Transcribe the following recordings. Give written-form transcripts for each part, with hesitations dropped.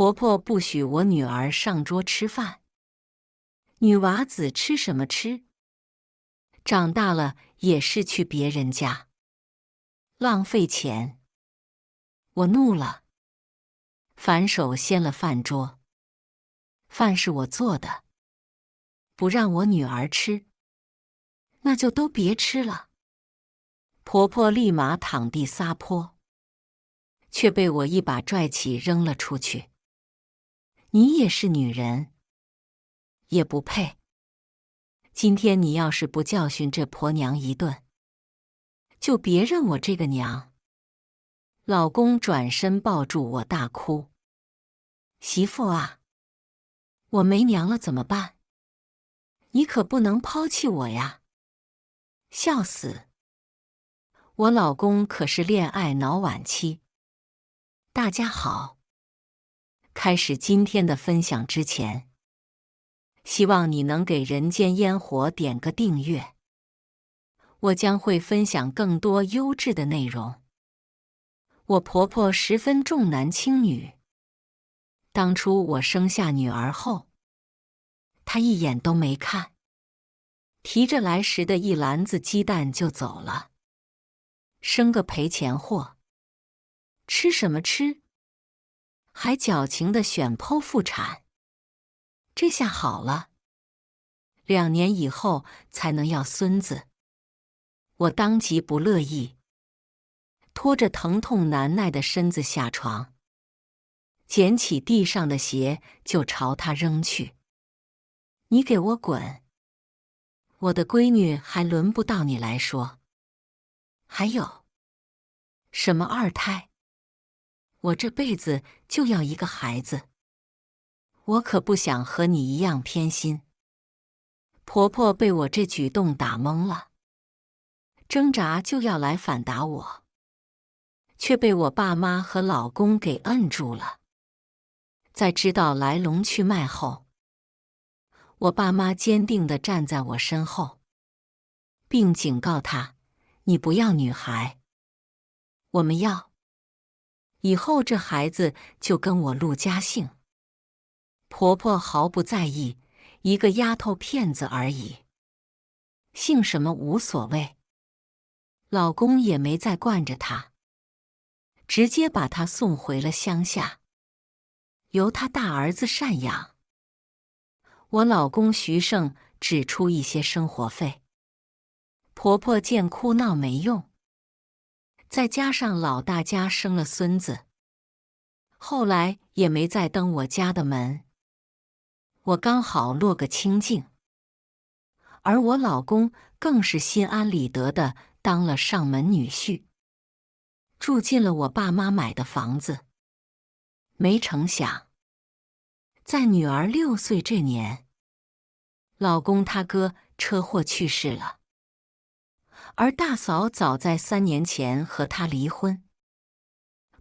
婆婆不许我女儿上桌吃饭，女娃子吃什么吃？长大了也是去别人家，浪费钱。我怒了，反手掀了饭桌。饭是我做的，不让我女儿吃，那就都别吃了。婆婆立马躺地撒泼，却被我一把拽起扔了出去。你也是女人，也不配。今天你要是不教训这婆娘一顿，就别认我这个娘。老公转身抱住我大哭。媳妇啊，我没娘了怎么办？你可不能抛弃我呀！笑死！我老公可是恋爱脑晚期。大家好，开始今天的分享之前，希望你能给人间烟火点个订阅。我将会分享更多优质的内容。我婆婆十分重男轻女。当初我生下女儿后，她一眼都没看，提着来时的一篮子鸡蛋就走了。生个赔钱货，吃什么吃？还矫情的选剖腹产。这下好了，2年以后才能要孙子。我当即不乐意，拖着疼痛难耐的身子下床，捡起地上的鞋就朝他扔去。你给我滚！我的闺女还轮不到你来说。还有，什么2胎？我这辈子就要一个孩子。我可不想和你一样偏心。婆婆被我这举动打懵了，挣扎就要来反打我，却被我爸妈和老公给摁住了。在知道来龙去脉后，我爸妈坚定地站在我身后，并警告她：你不要女孩，我们要。以后这孩子就跟我陆家姓。婆婆毫不在意，一个丫头片子而已，姓什么无所谓。老公也没再惯着她，直接把她送回了乡下，由他大儿子赡养。我老公徐胜只出一些生活费。婆婆见哭闹没用，再加上老大家生了孙子，后来也没再登我家的门。我刚好落个清静，而我老公更是心安理得地当了上门女婿，住进了我爸妈买的房子。没成想，在女儿6岁这年，老公他哥车祸去世了，而大嫂早在3年前和他离婚。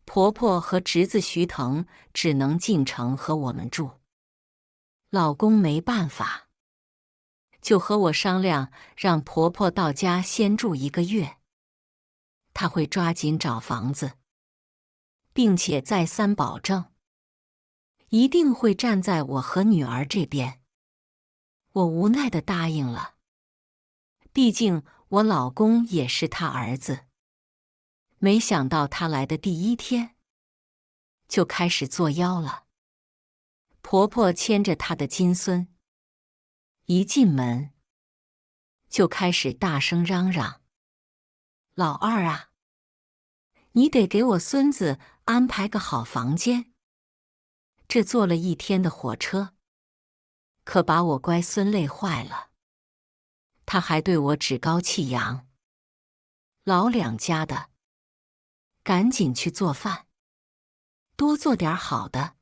婆婆和侄子徐腾只能进城和我们住。老公没办法，就和我商量，让婆婆到家先住1个月，他会抓紧找房子，并且再三保证，一定会站在我和女儿这边。我无奈地答应了，毕竟我老公也是他儿子。没想到他来的第1天，就开始作妖了。婆婆牵着她的金孙，一进门就开始大声嚷嚷：老二啊，你得给我孙子安排个好房间。这坐了1天的火车，可把我乖孙累坏了。他还对我趾高气扬：老2家的，赶紧去做饭，多做点好的。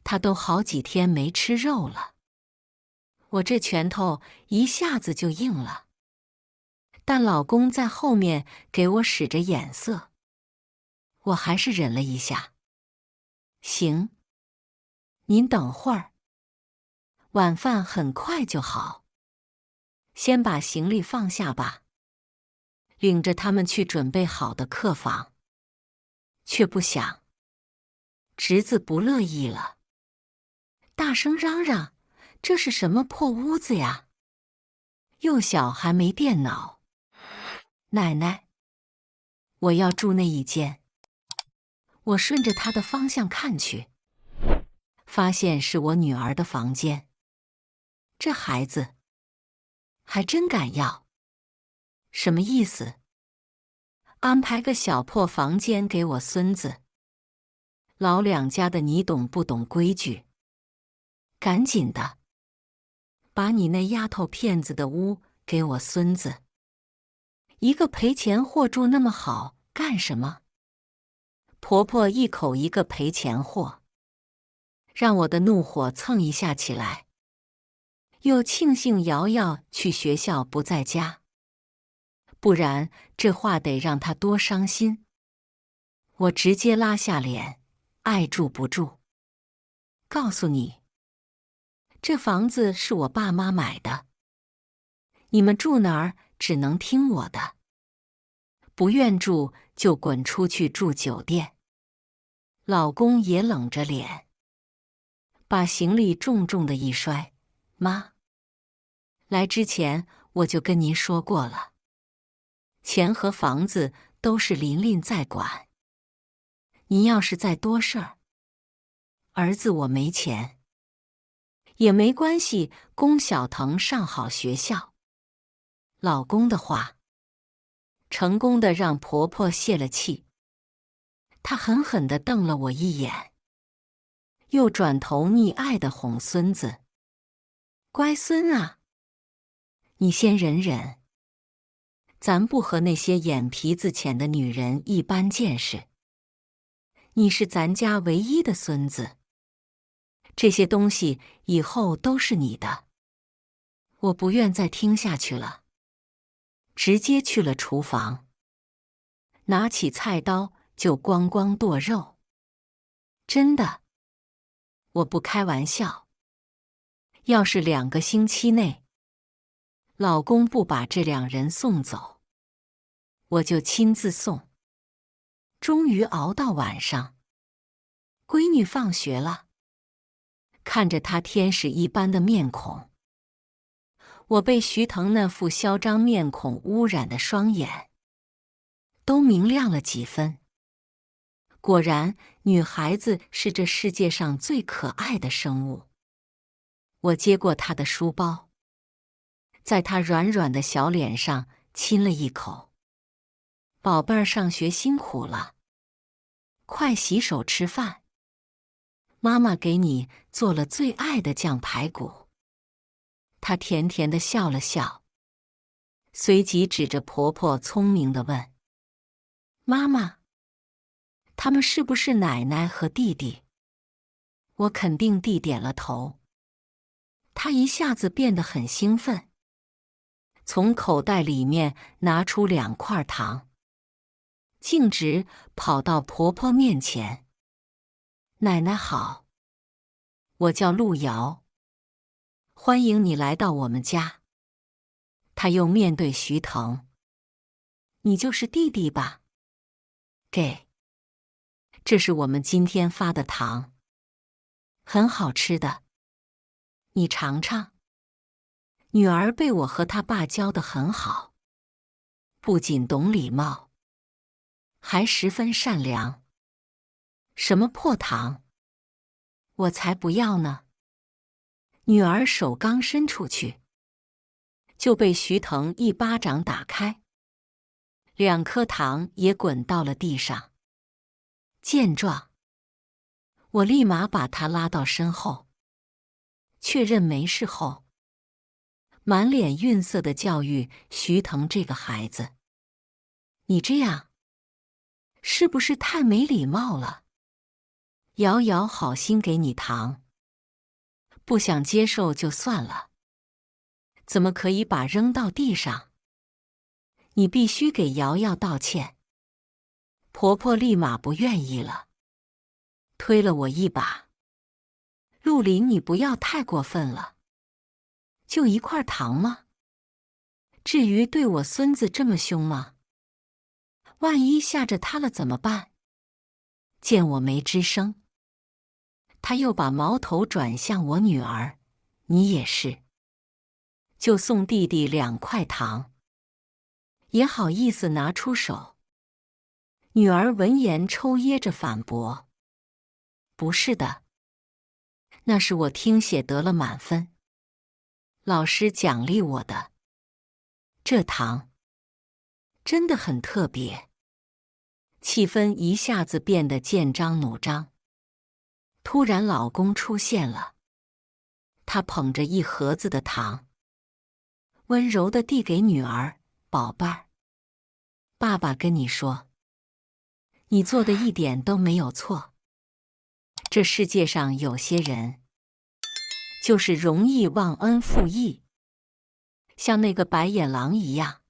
他都好几天没吃肉了。我这拳头一下子就硬了，但老公在后面给我使着眼色，我还是忍了一下。行，您等会儿，晚饭很快就好，先把行李放下吧。领着他们去准备好的客房，却不想侄子不乐意了，大声嚷嚷：“这是什么破屋子呀？幼小还没电脑。奶奶，我要住那一间。”我顺着他的方向看去，发现是我女儿的房间。这孩子还真敢要，什么意思？安排个小破房间给我孙子？老两家的你懂不懂规矩？赶紧的，把你那丫头片子的屋给我孙子。一个赔钱货住那么好干什么？婆婆一口一个赔钱货，让我的怒火蹭一下起来。又庆幸瑶瑶去学校不在家，不然这话得让她多伤心。我直接拉下脸，爱住不住。告诉你，这房子是我爸妈买的，你们住哪儿只能听我的，不愿住就滚出去住酒店。老公也冷着脸，把行李重重的一摔：“妈，来之前我就跟您说过了，钱和房子都是琳琳在管。您要是再多事儿，儿子我没钱，也没关系，供小腾上好学校。”老公的话，成功的让婆婆泄了气。她狠狠地瞪了我一眼，又转头溺爱地哄孙子：“乖孙啊，你先忍忍，咱不和那些眼皮子浅的女人一般见识。你是咱家唯一的孙子，这些东西以后都是你的。”我不愿再听下去了，直接去了厨房，拿起菜刀就咣咣剁肉。真的，我不开玩笑。要是2个星期内，老公不把这2人送走，我就亲自送。终于熬到晚上，闺女放学了，看着她天使一般的面孔，我被徐腾那副嚣张面孔污染的双眼都明亮了几分。果然，女孩子是这世界上最可爱的生物。我接过她的书包，在她软软的小脸上亲了一口：“宝贝儿，上学辛苦了，快洗手吃饭。妈妈给你做了最爱的酱排骨。”她甜甜地笑了笑，随即指着婆婆聪明地问：“妈妈，他们是不是奶奶和弟弟？”我肯定地点了头。她一下子变得很兴奋，从口袋里面拿出2块糖，径直跑到婆婆面前：“奶奶好，我叫陆瑶，欢迎你来到我们家。”她又面对徐腾：“你就是弟弟吧？给，这是我们今天发的糖，很好吃的，你尝尝。”女儿被我和她爸教得很好，不仅懂礼貌，还十分善良。什么破糖，我才不要呢！女儿手刚伸出去，就被徐腾一巴掌打开，2颗糖也滚到了地上。见状，我立马把他拉到身后，确认没事后，满脸愠色地教育徐腾这个孩子：“你这样，是不是太没礼貌了？瑶瑶好心给你糖，不想接受就算了，怎么可以把扔到地上？你必须给瑶瑶道歉。”婆婆立马不愿意了，推了我一把：“陆林，你不要太过分了，就1块糖吗？至于对我孙子这么凶吗？万一吓着他了怎么办？”见我没吱声，他又把矛头转向我女儿：“你也是。”就送弟弟2块糖，也好意思拿出手。女儿闻言抽噎着反驳：“不是的，那是我听写得了满分，老师奖励我的。这糖真的很特别。”气氛一下子变得剑张弩张。突然老公出现了，他捧着一盒子的糖，温柔地递给女儿：“宝贝儿，爸爸跟你说，你做的一点都没有错。这世界上有些人，就是容易忘恩负义，像那个白眼狼一样。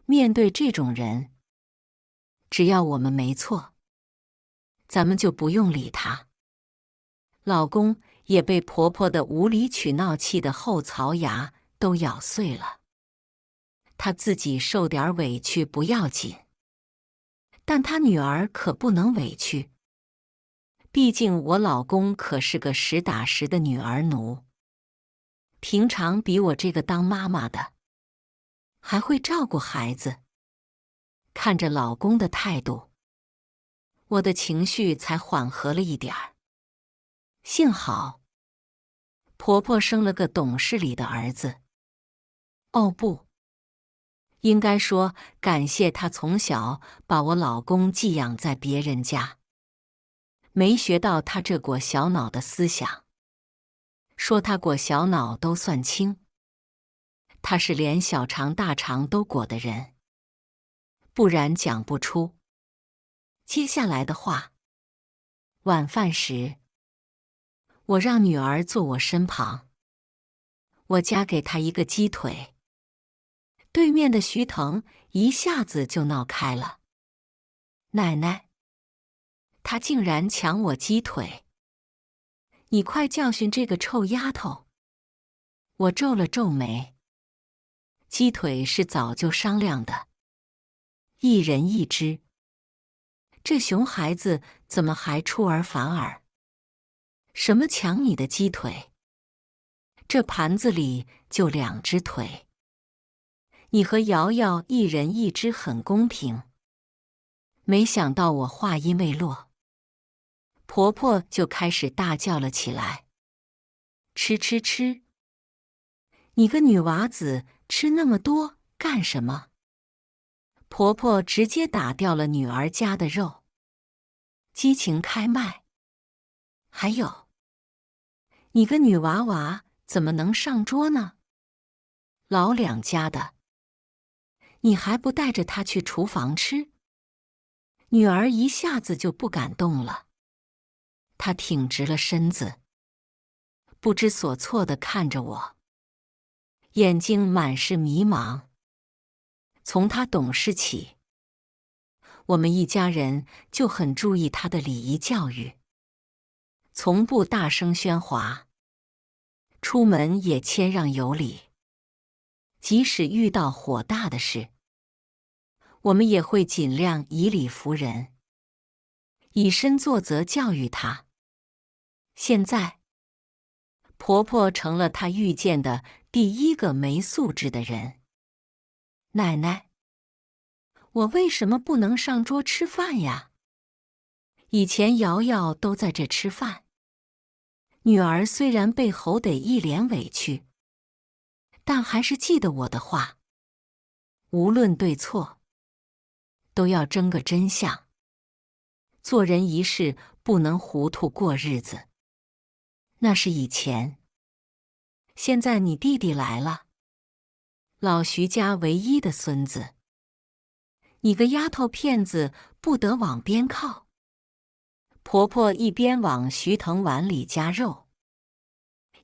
面对这种人，只要我们没错，咱们就不用理他。”老公也被婆婆的无理取闹气的后槽牙都咬碎了。他自己受点委屈不要紧，但他女儿可不能委屈。毕竟我老公可是个实打实的女儿奴，平常比我这个当妈妈的还会照顾孩子。看着老公的态度，我的情绪才缓和了一点儿。幸好，婆婆生了个懂事理的儿子。哦不，应该说感谢她从小把我老公寄养在别人家，没学到他这裹小脑的思想。说他裹小脑都算轻，他是连小肠大肠都裹的人，不然讲不出接下来的话。晚饭时，我让女儿坐我身旁，我夹给她一个鸡腿。对面的徐腾一下子就闹开了：“奶奶，她竟然抢我鸡腿！你快教训这个臭丫头！”我皱了皱眉，鸡腿是早就商量的，1人1只。这熊孩子怎么还出尔反尔？什么抢你的鸡腿？这盘子里就2只腿，你和瑶瑶1人1只很公平。没想到我话音未落，婆婆就开始大叫了起来：“吃吃吃！你个女娃子吃那么多干什么？”婆婆直接打掉了女儿家的肉，激情开麦。还有，你个女娃娃怎么能上桌呢？老两家的，你还不带着她去厨房吃？女儿一下子就不敢动了，她挺直了身子，不知所措地看着我，眼睛满是迷茫。从她懂事起，我们一家人就很注意她的礼仪教育，从不大声喧哗，出门也谦让有礼。即使遇到火大的事，我们也会尽量以理服人，以身作则教育她。现在，婆婆成了她遇见的第1个没素质的人。奶奶，我为什么不能上桌吃饭呀？以前瑶瑶都在这吃饭。女儿虽然被吼得一脸委屈，但还是记得我的话，无论对错，都要争个真相。做人一世不能糊涂过日子。那是以前，现在你弟弟来了，老徐家唯一的孙子，你个丫头片子不得往边靠！婆婆一边往徐腾碗里夹肉，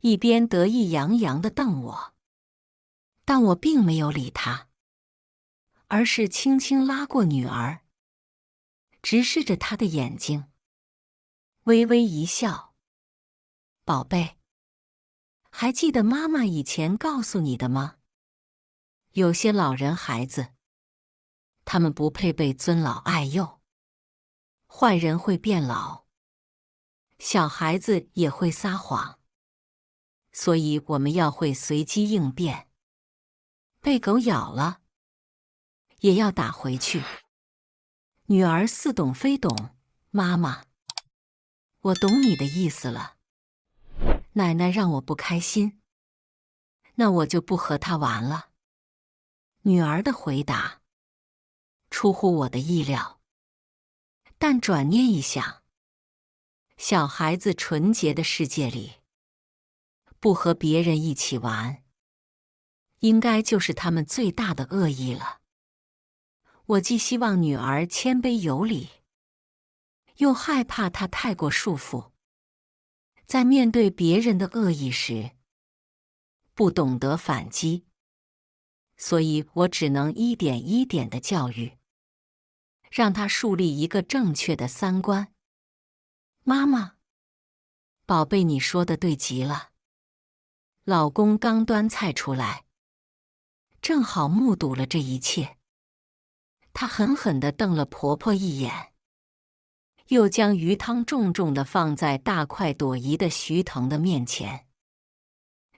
一边得意洋洋地瞪我，但我并没有理她，而是轻轻拉过女儿，直视着她的眼睛，微微一笑：“宝贝，还记得妈妈以前告诉你的吗？有些老人孩子，他们不配被尊老爱幼。坏人会变老，小孩子也会撒谎，所以我们要会随机应变。被狗咬了，也要打回去。女儿似懂非懂，妈妈，我懂你的意思了。奶奶让我不开心，那我就不和她玩了。女儿的回答出乎我的意料，但转念一想，小孩子纯洁的世界里，不和别人一起玩，应该就是他们最大的恶意了。我既希望女儿谦卑有礼，又害怕她太过束缚，在面对别人的恶意时，不懂得反击，所以我只能一点一点的教育，让她树立一个正确的三观。妈妈，宝贝，你说的对极了。老公刚端菜出来，正好目睹了这一切。他狠狠地瞪了婆婆一眼，又将鱼汤重重地放在大快朵颐的徐腾的面前。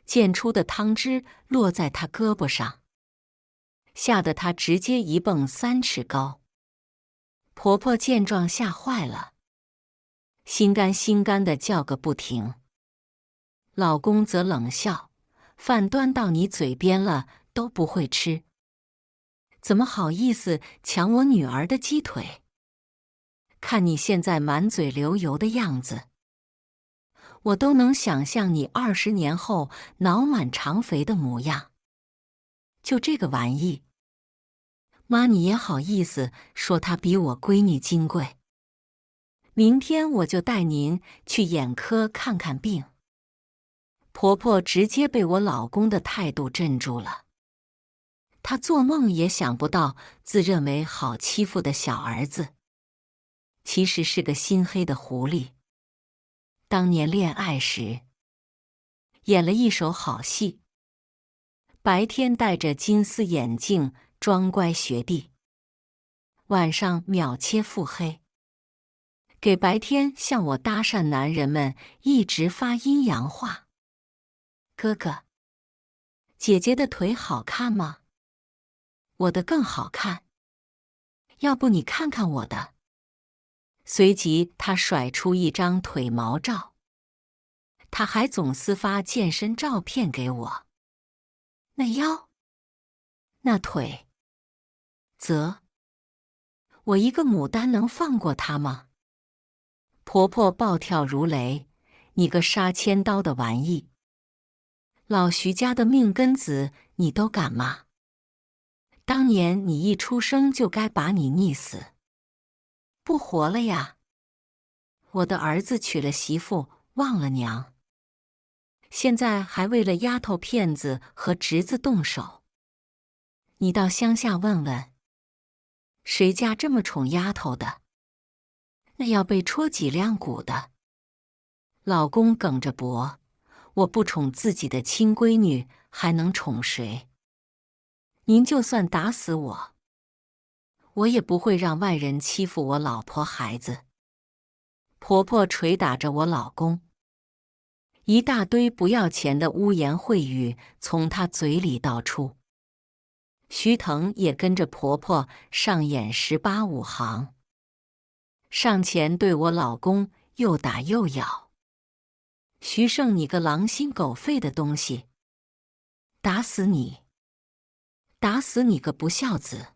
溅出的汤汁落在他胳膊上，吓得他直接一蹦3尺高。婆婆见状吓坏了，心甘心甘地叫个不停。老公则冷笑：饭端到你嘴边了都不会吃，怎么好意思抢我女儿的鸡腿？看你现在满嘴流油的样子，我都能想象你20年后脑满肠肥的模样。就这个玩意，妈你也好意思说她比我闺女金贵？明天我就带您去眼科看看病。婆婆直接被我老公的态度镇住了。她做梦也想不到，自认为好欺负的小儿子，其实是个心黑的狐狸。当年恋爱时，演了一手好戏，白天戴着金丝眼镜装乖学弟，晚上秒切腹黑，给白天向我搭讪男人们一直发阴阳话。哥哥，姐姐的腿好看吗？我的更好看，要不你看看我的。随即他甩出一张腿毛照，他还总私发健身照片给我。那腰，那腿，我一个牡丹能放过他吗？婆婆暴跳如雷：你个杀千刀的玩意，老徐家的命根子你都敢骂？当年你一出生就该把你溺死，不活了呀！我的儿子娶了媳妇忘了娘，现在还为了丫头片子和侄子动手。你到乡下问问，谁家这么宠丫头的？那要被戳几两骨的。老公梗着脖：我不宠自己的亲闺女，还能宠谁？您就算打死我，我也不会让外人欺负我老婆孩子。婆婆捶打着我老公，一大堆不要钱的污言秽语从她嘴里道出。徐腾也跟着婆婆上演18、5行，上前对我老公又打又咬。徐胜，你个狼心狗肺的东西，打死你！打死你个不孝子！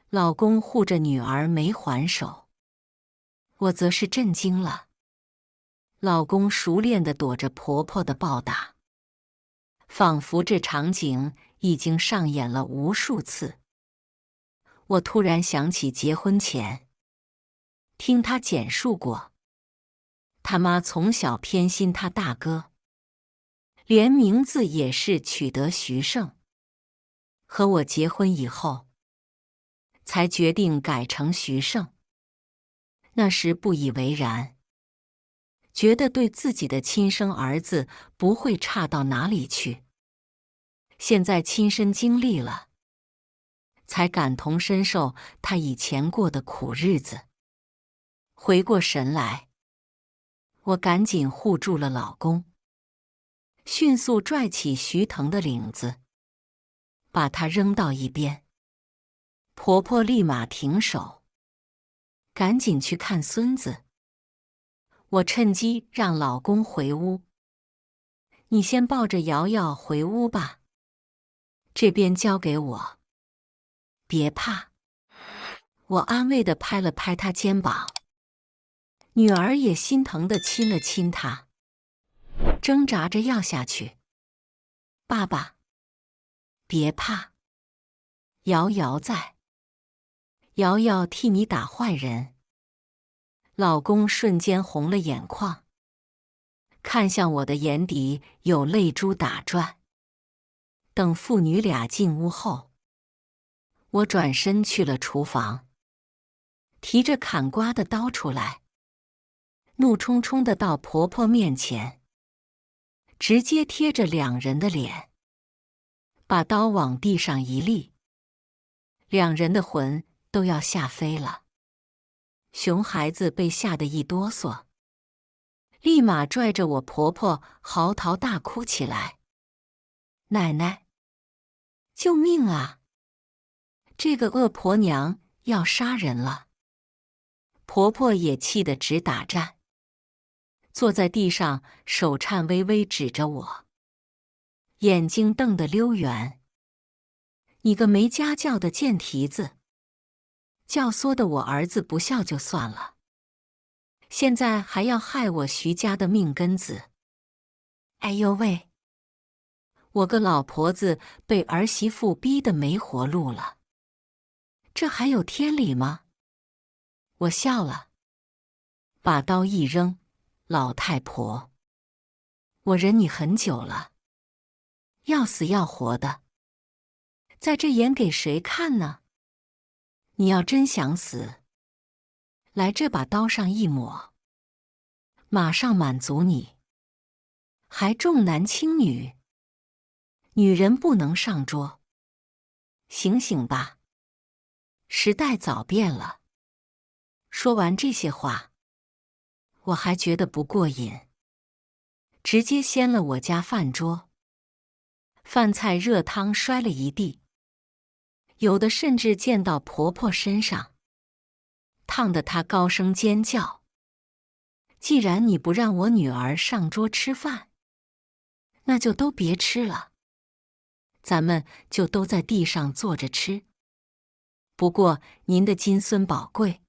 老公护着女儿没还手，我则是震惊了。老公熟练地躲着婆婆的暴打，仿佛这场景已经上演了无数次。我突然想起结婚前听他简述过，他妈从小偏心他大哥，连名字也是取得徐胜。和我结婚以后，才决定改成徐胜。那时不以为然，觉得对自己的亲生儿子不会差到哪里去。现在亲身经历了，才感同身受他以前过的苦日子。回过神来，我赶紧护住了老公，迅速拽起徐腾的领子，把他扔到一边。婆婆立马停手，赶紧去看孙子。我趁机让老公回屋，你先抱着瑶瑶回屋吧，这边交给我。别怕，我安慰地拍了拍他肩膀。女儿也心疼地亲了亲他，挣扎着要下去。爸爸，别怕，瑶瑶在，瑶瑶替你打坏人。老公瞬间红了眼眶，看向我的眼底有泪珠打转。等父女俩进屋后，我转身去了厨房，提着砍瓜的刀出来，怒冲冲地到婆婆面前，直接贴着两人的脸，把刀往地上一立，两人的魂都要吓飞了。熊孩子被吓得一哆嗦，立马拽着我婆婆嚎啕大哭起来：“奶奶，救命啊！这个恶婆娘要杀人了！”婆婆也气得直打颤，坐在地上，手颤巍巍指着我，眼睛瞪得溜圆：“你个没家教的贱蹄子！教唆的我儿子不孝就算了，现在还要害我徐家的命根子！哎呦喂！我个老婆子被儿媳妇逼得没活路了，这还有天理吗？”我笑了，把刀一扔：“老太婆，我忍你很久了，要死要活的，在这演给谁看呢？你要真想死，来这把刀上一抹，马上满足你。还重男轻女，女人不能上桌，醒醒吧，时代早变了。”说完这些话，我还觉得不过瘾，直接掀了我家饭桌，饭菜热汤摔了一地，有的甚至溅到婆婆身上，烫得她高声尖叫：“既然你不让我女儿上桌吃饭，那就都别吃了，咱们就都在地上坐着吃。不过您的金孙宝贵，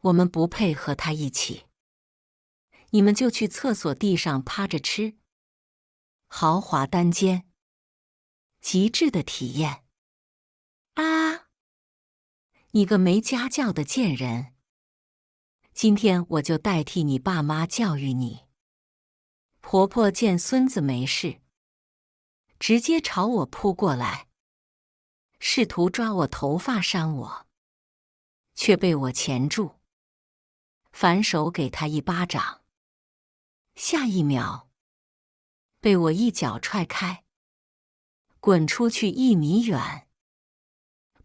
我们不配和他一起，你们就去厕所地上趴着吃，豪华单间，极致的体验。”啊！你个没家教的贱人！今天我就代替你爸妈教育你。婆婆见孙子没事，直接朝我扑过来，试图抓我头发扇我，却被我钳住，反手给她一巴掌。下一秒，被我一脚踹开，滚出去1米远。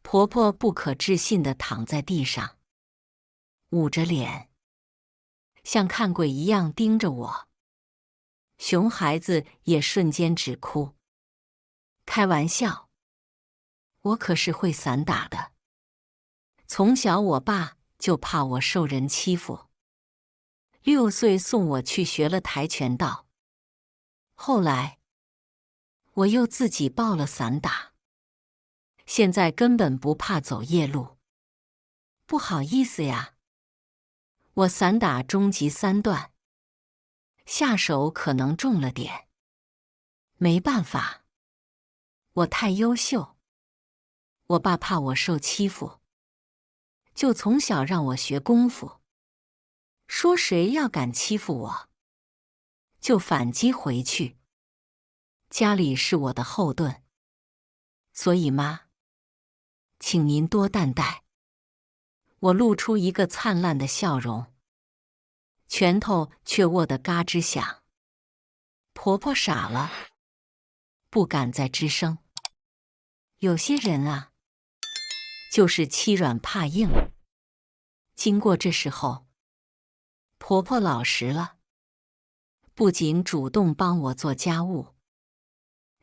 婆婆不可置信地躺在地上，捂着脸，像看鬼一样盯着我。熊孩子也瞬间止哭。开玩笑，我可是会散打的。从小我爸就怕我受人欺负，6岁送我去学了跆拳道。后来，我又自己报了散打，现在根本不怕走夜路。不好意思呀，我散打中级3段，下手可能重了点。没办法，我太优秀。我爸怕我受欺负，就从小让我学功夫，说谁要敢欺负我，就反击回去。家里是我的后盾，所以妈，请您多担待。我露出一个灿烂的笑容，拳头却握得嘎吱响。婆婆傻了，不敢再吱声。有些人啊，就是欺软怕硬。经过这时候，婆婆老实了，不仅主动帮我做家务，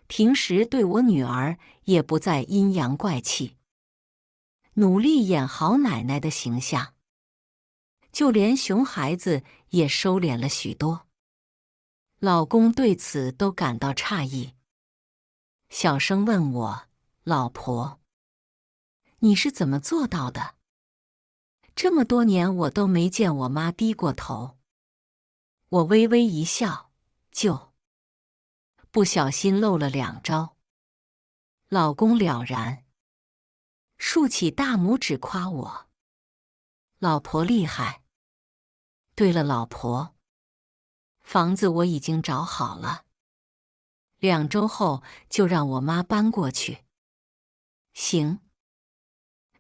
平时对我女儿也不再阴阳怪气，努力演好奶奶的形象。就连熊孩子也收敛了许多。老公对此都感到诧异，小声问我：“老婆，你是怎么做到的？这么多年我都没见我妈低过头。”我微微一笑，就不小心漏了2招。老公了然，竖起大拇指夸我：“老婆厉害。对了，老婆，房子我已经找好了，2周后就让我妈搬过去。”行。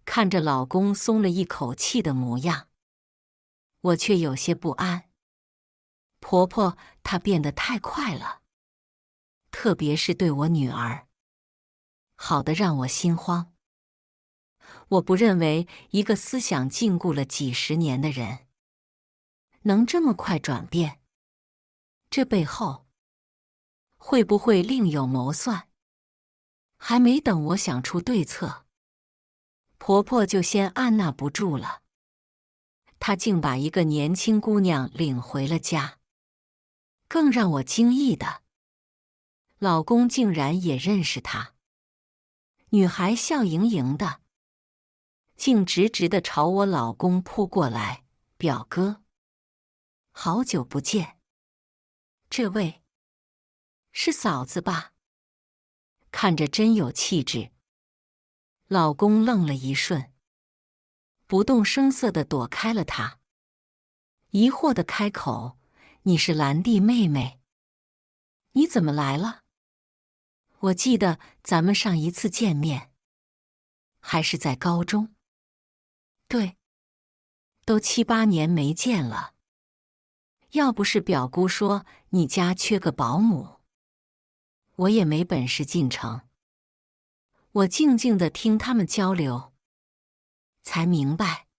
看着老公松了一口气的模样，我却有些不安。婆婆她变得太快了，特别是对我女儿，好得让我心慌。我不认为一个思想禁锢了几10年的人能这么快转变，这背后会不会另有谋算？还没等我想出对策，婆婆就先按捺不住了。她竟把一个年轻姑娘领回了家。更让我惊异的，老公竟然也认识她。女孩笑盈盈的，竟直直地朝我老公扑过来：“表哥，好久不见，这位是嫂子吧？”看着真有气质。老公愣了一瞬，不动声色地躲开了她，疑惑地开口：“你是兰蒂妹妹？你怎么来了？我记得咱们上一次见面还是在高中。”“对，都7、8年没见了。要不是表姑说你家缺个保姆，我也没本事进城。”我静静地听他们交流，才明白，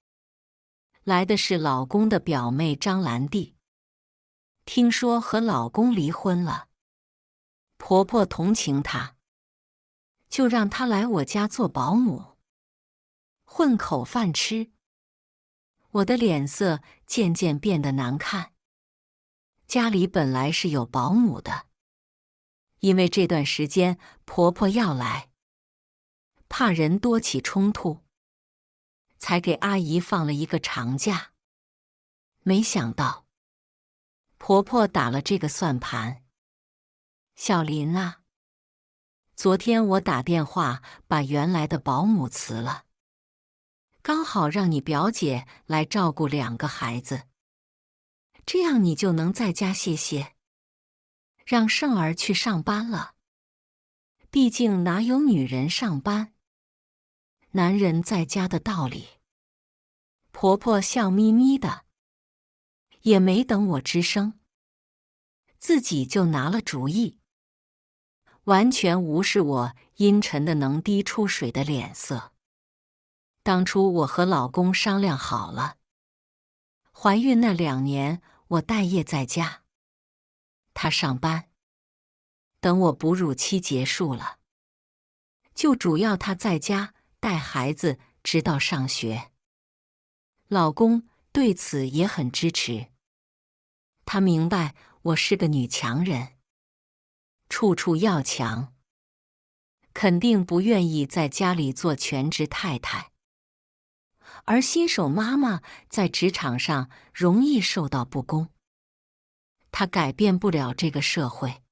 来的是老公的表妹张兰蒂。听说和老公离婚了，婆婆同情她，就让她来我家做保姆，混口饭吃。我的脸色渐渐变得难看。家里本来是有保姆的，因为这段时间婆婆要来，怕人多起冲突，才给阿姨放了一个长假。没想到婆婆打了这个算盘。小林啊，昨天我打电话把原来的保姆辞了，刚好让你表姐来照顾2个孩子，这样你就能在家歇歇，让胜儿去上班了。毕竟哪有女人上班，男人在家的道理。婆婆笑眯眯的，也没等我吱声，自己就拿了主意，完全无视我阴沉的能滴出水的脸色。当初我和老公商量好了，怀孕那2年我待业在家，他上班。等我哺乳期结束了，就主要他在家带孩子直到上学。老公对此也很支持，他明白我是个女强人，处处要强，肯定不愿意在家里做全职太太。而新手妈妈在职场上容易受到不公，她改变不了这个社会，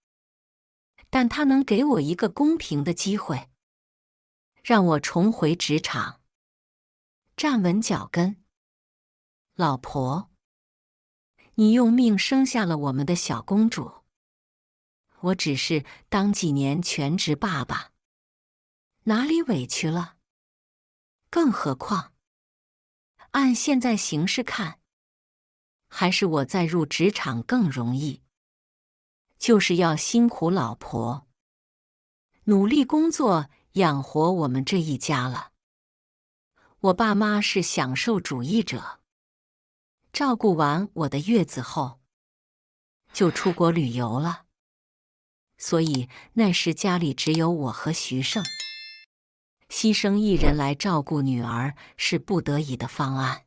但她能给我一个公平的机会，让我重回职场，站稳脚跟。老婆，你用命生下了我们的小公主，我只是当几年全职爸爸，哪里委屈了？更何况，按现在形势看，还是我再入职场更容易。就是要辛苦老婆，努力工作养活我们这一家了。我爸妈是享受主义者，照顾完我的月子后，就出国旅游了。所以那时家里只有我和徐胜，牺牲一人来照顾女儿是不得已的方案。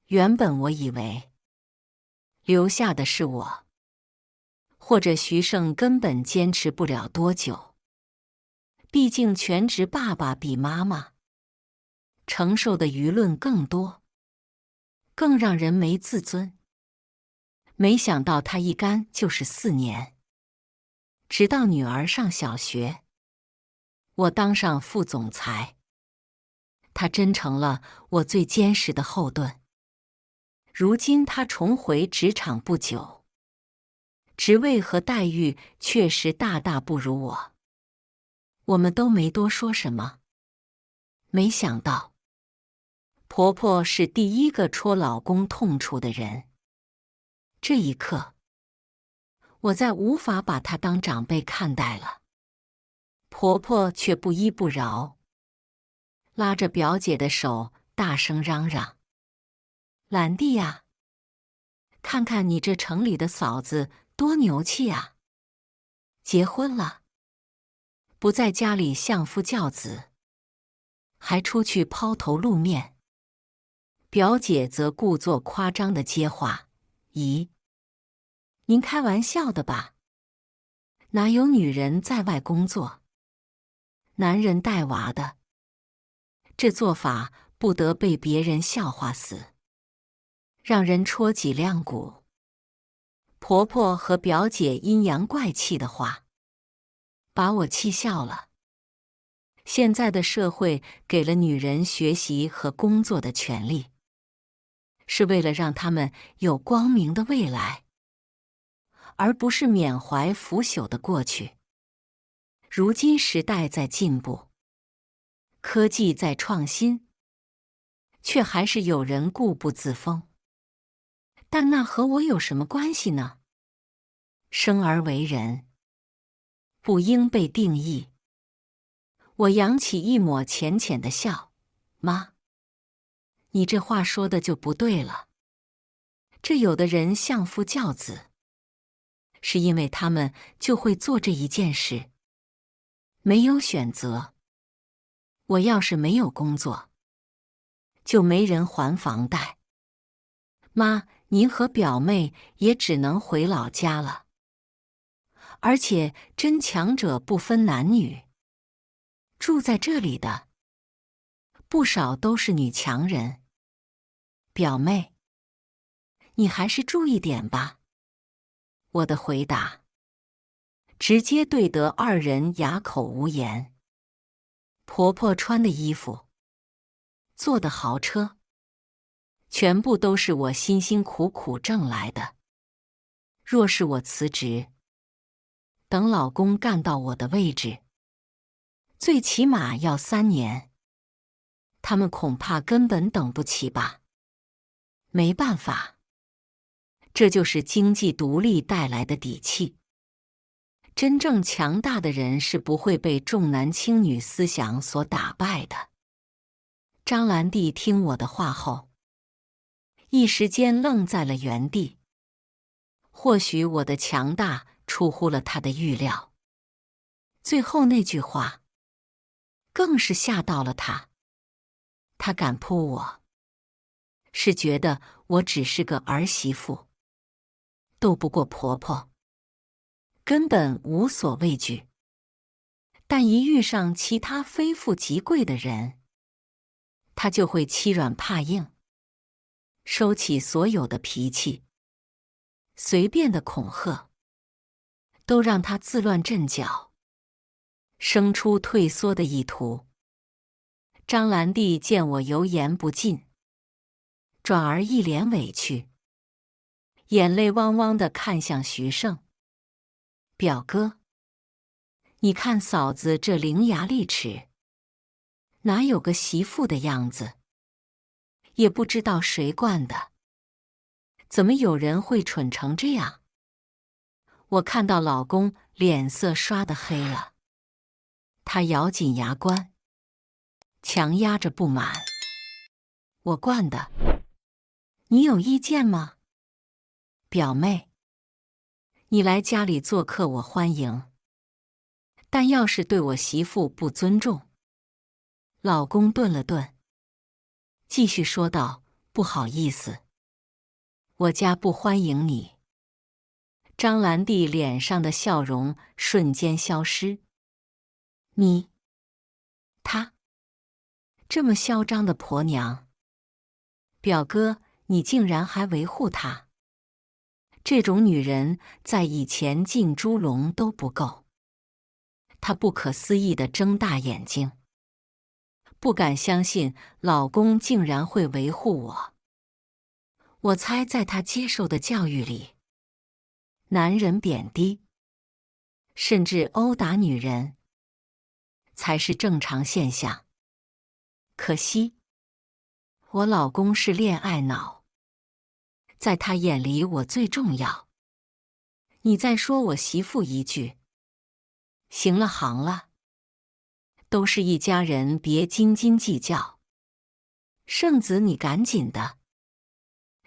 原本我以为留下的是我，或者徐胜根本坚持不了多久。毕竟全职爸爸比妈妈承受的舆论更多，更让人没自尊。没想到他一干就是4年，直到女儿上小学，我当上副总裁，他真成了我最坚实的后盾。如今他重回职场不久，职位和待遇确实大大不如我。我们都没多说什么。没想到，婆婆是第一个戳老公痛处的人。这一刻，我再无法把她当长辈看待了。婆婆却不依不饶，拉着表姐的手，大声嚷嚷：“兰弟呀，看看你这城里的嫂子多牛气啊！结婚了，不在家里相夫教子，还出去抛头露面。”表姐则故作夸张地接话：“姨，您开玩笑的吧？哪有女人在外工作，男人带娃的？这做法不得被别人笑话死，让人戳脊梁骨。”婆婆和表姐阴阳怪气的话，把我气笑了。现在的社会给了女人学习和工作的权利，是为了让她们有光明的未来，而不是缅怀腐朽的过去。如今时代在进步，科技在创新，却还是有人固步自封。但那和我有什么关系呢？生而为人，不应被定义。我扬起一抹浅浅的笑：“妈，你这话说的就不对了。这有的人相夫教子，是因为他们就会做这一件事，没有选择。我要是没有工作，就没人还房贷。妈，您和表妹也只能回老家了。而且真强者不分男女，住在这里的不少都是女强人。表妹，你还是注意点吧。”我的回答直接对得二人哑口无言。婆婆穿的衣服，坐的豪车，全部都是我辛辛苦苦挣来的。若是我辞职，等老公干到我的位置，最起码要3年，他们恐怕根本等不起吧。没办法，这就是经济独立带来的底气。真正强大的人是不会被重男轻女思想所打败的。张兰弟听我的话后，一时间愣在了原地。或许我的强大出乎了他的预料，最后那句话更是吓到了他。他敢扑我，是觉得我只是个儿媳妇，斗不过婆婆，根本无所畏惧。但一遇上其他非富即贵的人，他就会欺软怕硬，收起所有的脾气，随便的恐吓，都让他自乱阵脚，生出退缩的意图。张兰弟见我油盐不进，转而一脸委屈，眼泪汪汪地看向徐胜：“表哥，你看嫂子这伶牙俐齿，哪有个媳妇的样子？也不知道谁惯的，怎么有人会蠢成这样？”我看到老公脸色刷得黑了，他咬紧牙关，强压着不满：“我惯的，你有意见吗？表妹，你来家里做客我欢迎，但要是对我媳妇不尊重。老公顿了顿，继续说道：不好意思，我家不欢迎你。张兰娣脸上的笑容瞬间消失。她这么嚣张的婆娘，表哥，你竟然还维护她？这种女人在以前进猪笼都不够。她不可思议地睁大眼睛，不敢相信老公竟然会维护我。我猜在她接受的教育里，男人贬低，甚至殴打女人，才是正常现象。可惜，我老公是恋爱脑，在他眼里我最重要。你再说我媳妇一句，行了行了，都是一家人，别斤斤计较。圣子，你赶紧的，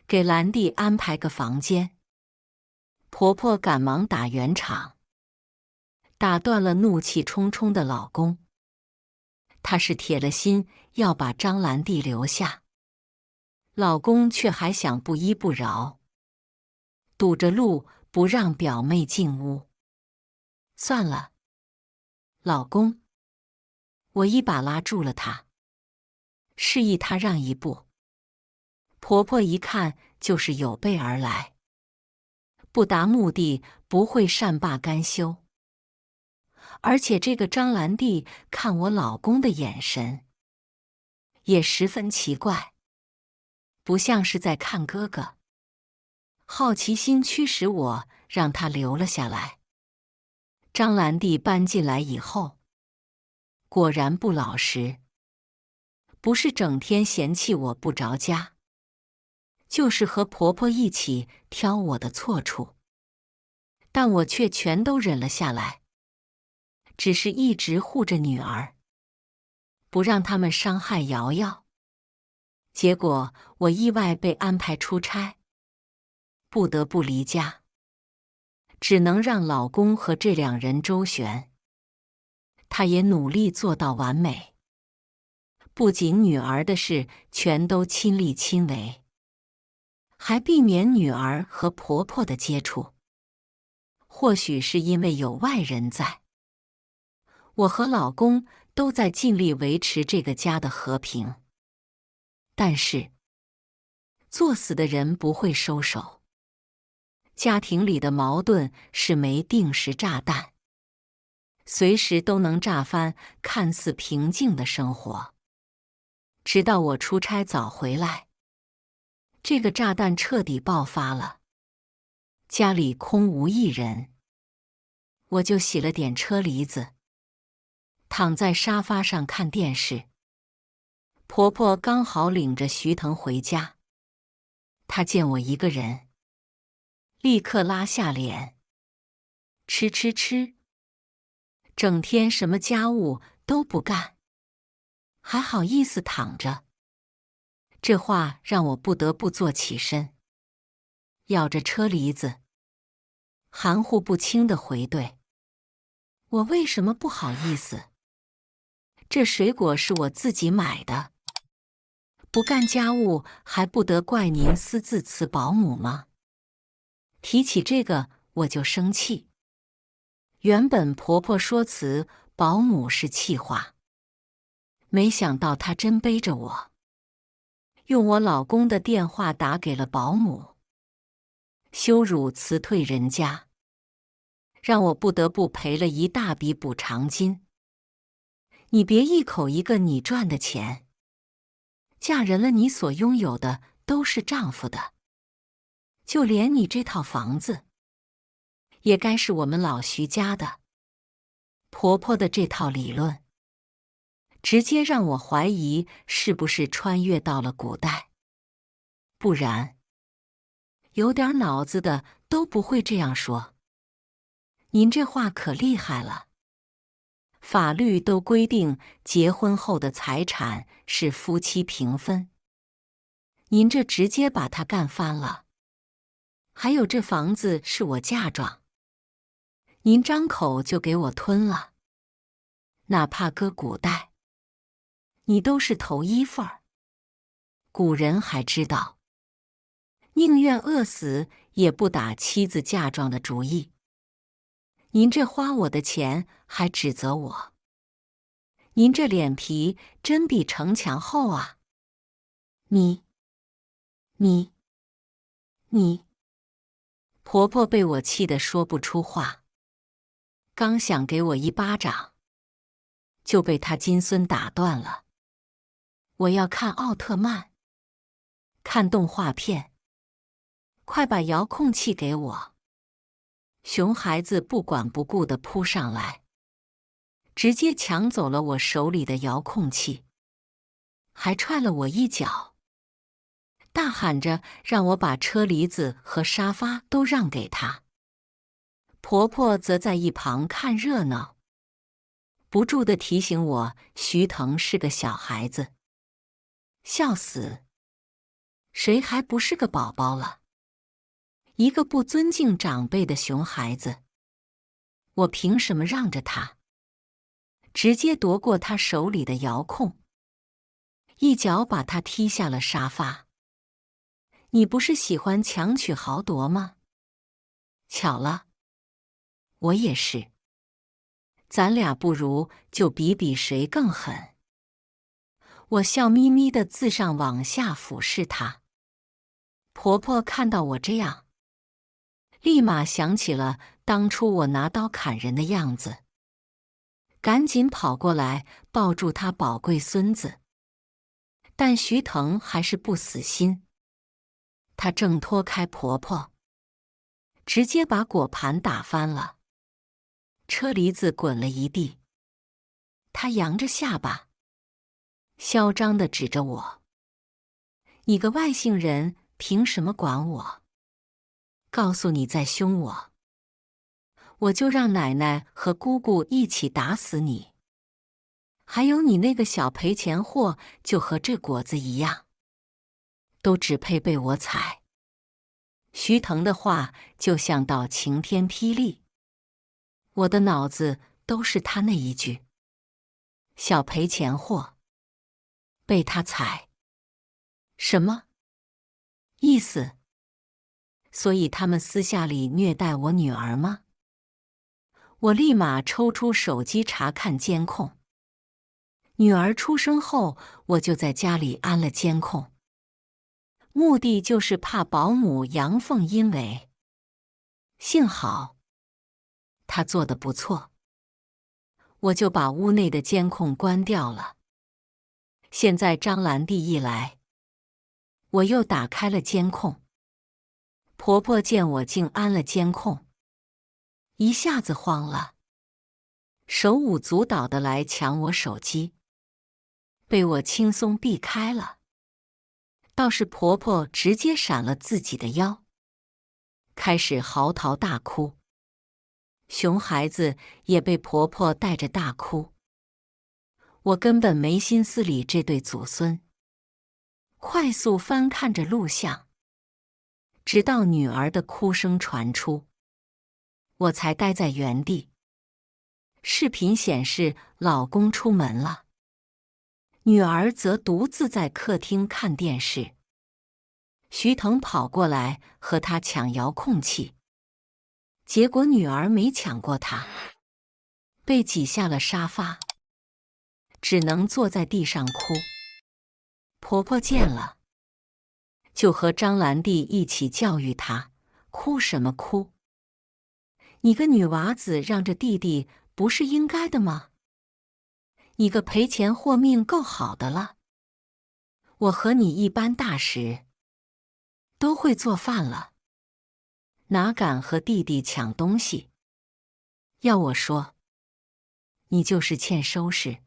给兰娣安排个房间。婆婆赶忙打圆场，打断了怒气冲冲的老公。她是铁了心要把张兰娣留下，老公却还想不依不饶，堵着路不让表妹进屋。算了，老公，我一把拉住了她，示意她让一步。婆婆一看就是有备而来，不达目的不会善罢甘休。而且这个张兰娣看我老公的眼神也十分奇怪，不像是在看哥哥。好奇心驱使我让他留了下来。张兰娣搬进来以后，果然不老实，不是整天嫌弃我不着家，就是和婆婆一起挑我的错处，但我却全都忍了下来。只是一直护着女儿，不让他们伤害瑶瑶。结果我意外被安排出差，不得不离家，只能让老公和这两人周旋。他也努力做到完美，不仅女儿的事全都亲力亲为，还避免女儿和婆婆的接触。或许是因为有外人在，我和老公都在尽力维持这个家的和平。但是，作死的人不会收手。家庭里的矛盾是枚定时炸弹，随时都能炸翻看似平静的生活。直到我出差早回来，这个炸弹彻底爆发了。家里空无一人，我就洗了点车厘子，躺在沙发上看电视。婆婆刚好领着徐腾回家，她见我一个人，立刻拉下脸，吃，整天什么家务都不干，还好意思躺着。这话让我不得不坐起身，咬着车厘子，含糊不清地回怼：我为什么不好意思？这水果是我自己买的，不干家务还不得怪您私自辞保姆吗？提起这个我就生气。原本婆婆说辞保姆是气话，没想到她真背着我，用我老公的电话打给了保姆，羞辱辞退人家，让我不得不赔了一大笔补偿金。你别一口一个你赚的钱，嫁人了你所拥有的都是丈夫的，就连你这套房子，也该是我们老徐家的。婆婆的这套理论，直接让我怀疑是不是穿越到了古代，不然，有点脑子的都不会这样说。您这话可厉害了。法律都规定结婚后的财产是夫妻平分，您这直接把他干翻了。还有这房子是我嫁妆，您张口就给我吞了。哪怕搁古代，你都是头一份儿。古人还知道，宁愿饿死也不打妻子嫁妆的主意。您这花我的钱还指责我，您这脸皮真比城墙厚啊！你。婆婆被我气得说不出话，刚想给我一巴掌，就被她金孙打断了。我要看奥特曼，看动画片，快把遥控器给我！熊孩子不管不顾地扑上来，直接抢走了我手里的遥控器，还踹了我一脚，大喊着让我把车厘子和沙发都让给他。婆婆则在一旁看热闹，不住地提醒我徐腾是个小孩子。笑死，谁还不是个宝宝了？一个不尊敬长辈的熊孩子，我凭什么让着他？直接夺过他手里的遥控，一脚把他踢下了沙发。你不是喜欢强取豪夺吗？巧了，我也是。咱俩不如就比比谁更狠。我笑眯眯地自上往下俯视她。婆婆看到我这样，立马想起了当初我拿刀砍人的样子，赶紧跑过来抱住她宝贵孙子。但徐腾还是不死心，他挣脱开婆婆，直接把果盘打翻了，车厘子滚了一地。他扬着下巴，嚣张地指着我：“你个外姓人，凭什么管我？告诉你再凶我，我就让奶奶和姑姑一起打死你。还有你那个小赔钱货，就和这果子一样，都只配被我踩。”徐腾的话就像道晴天霹雳，我的脑子都是他那一句：小赔钱货，被他踩，什么意思？所以他们私下里虐待我女儿吗？我立马抽出手机查看监控。女儿出生后，我就在家里安了监控，目的就是怕保姆阳奉阴违。幸好她做得不错，我就把屋内的监控关掉了。现在张兰娣一来，我又打开了监控。婆婆见我竟安了监控，一下子慌了，手舞足蹈地来抢我手机，被我轻松避开了。倒是婆婆直接闪了自己的腰，开始嚎啕大哭。熊孩子也被婆婆带着大哭。我根本没心思理这对祖孙，快速翻看着录像，直到女儿的哭声传出，我才呆在原地。视频显示老公出门了，女儿则独自在客厅看电视。徐腾跑过来和她抢遥控器，结果女儿没抢过他，被挤下了沙发，只能坐在地上哭。婆婆见了，就和张兰娣一起教育她：哭什么哭？你个女娃子让着弟弟不是应该的吗？你个赔钱货命够好的了，我和你一般大时，都会做饭了，哪敢和弟弟抢东西？要我说，你就是欠收拾，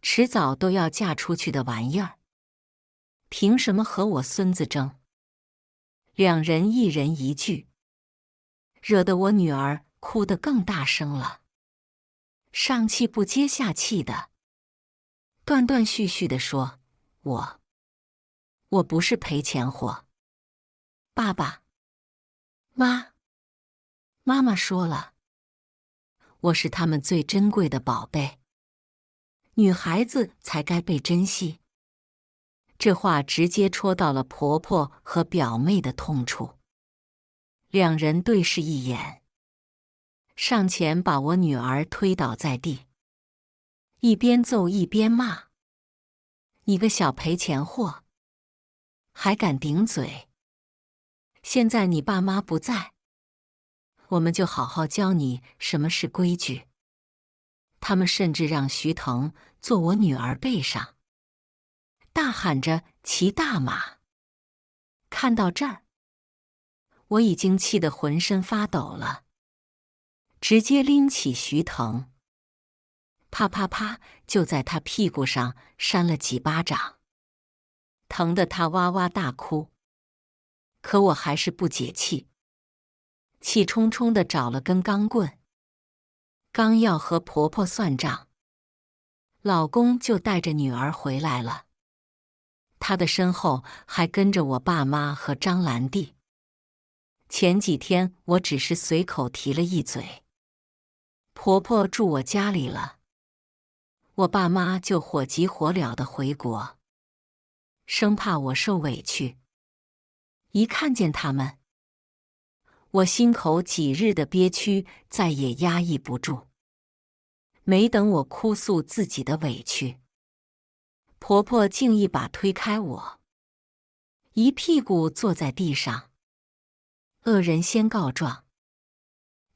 迟早都要嫁出去的玩意儿，凭什么和我孙子争？两人一人一句，惹得我女儿哭得更大声了，上气不接下气的，断断续续地说：我不是赔钱货。爸爸妈妈说了，我是他们最珍贵的宝贝，女孩子才该被珍惜。这话直接戳到了婆婆和表妹的痛处，两人对视一眼，上前把我女儿推倒在地，一边揍一边骂：“你个小赔钱货，还敢顶嘴！现在你爸妈不在，我们就好好教你什么是规矩。”他们甚至让徐腾坐我女儿背上，大喊着骑大马。看到这儿，我已经气得浑身发抖了，直接拎起徐腾，啪啪啪就在他屁股上扇了几巴掌，疼得他哇哇大哭。可我还是不解气，气冲冲地找了根钢棍，刚要和婆婆算账，老公就带着女儿回来了，他的身后还跟着我爸妈和张兰娣。前几天我只是随口提了一嘴，婆婆住我家里了，我爸妈就火急火燎地回国，生怕我受委屈。一看见他们，我心口几日的憋屈再也压抑不住。没等我哭诉自己的委屈，婆婆竟一把推开我，一屁股坐在地上。恶人先告状，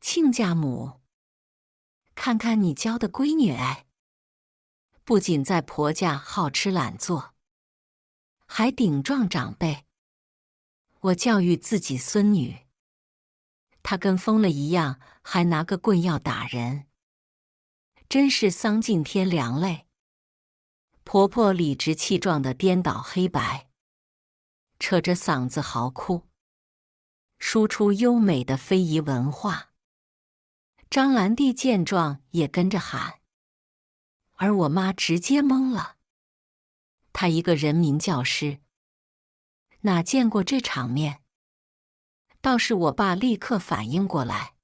亲家母，看看你教的闺女哎，不仅在婆家好吃懒做，还顶撞长辈。我教育自己孙女，她跟疯了一样，还拿个棍要打人，真是丧尽天良嘞！婆婆理直气壮地颠倒黑白，扯着嗓子嚎哭，输出优美的非遗文化。张兰娣见状也跟着喊，而我妈直接懵了。她一个人民教师，哪见过这场面？倒是我爸立刻反应过来，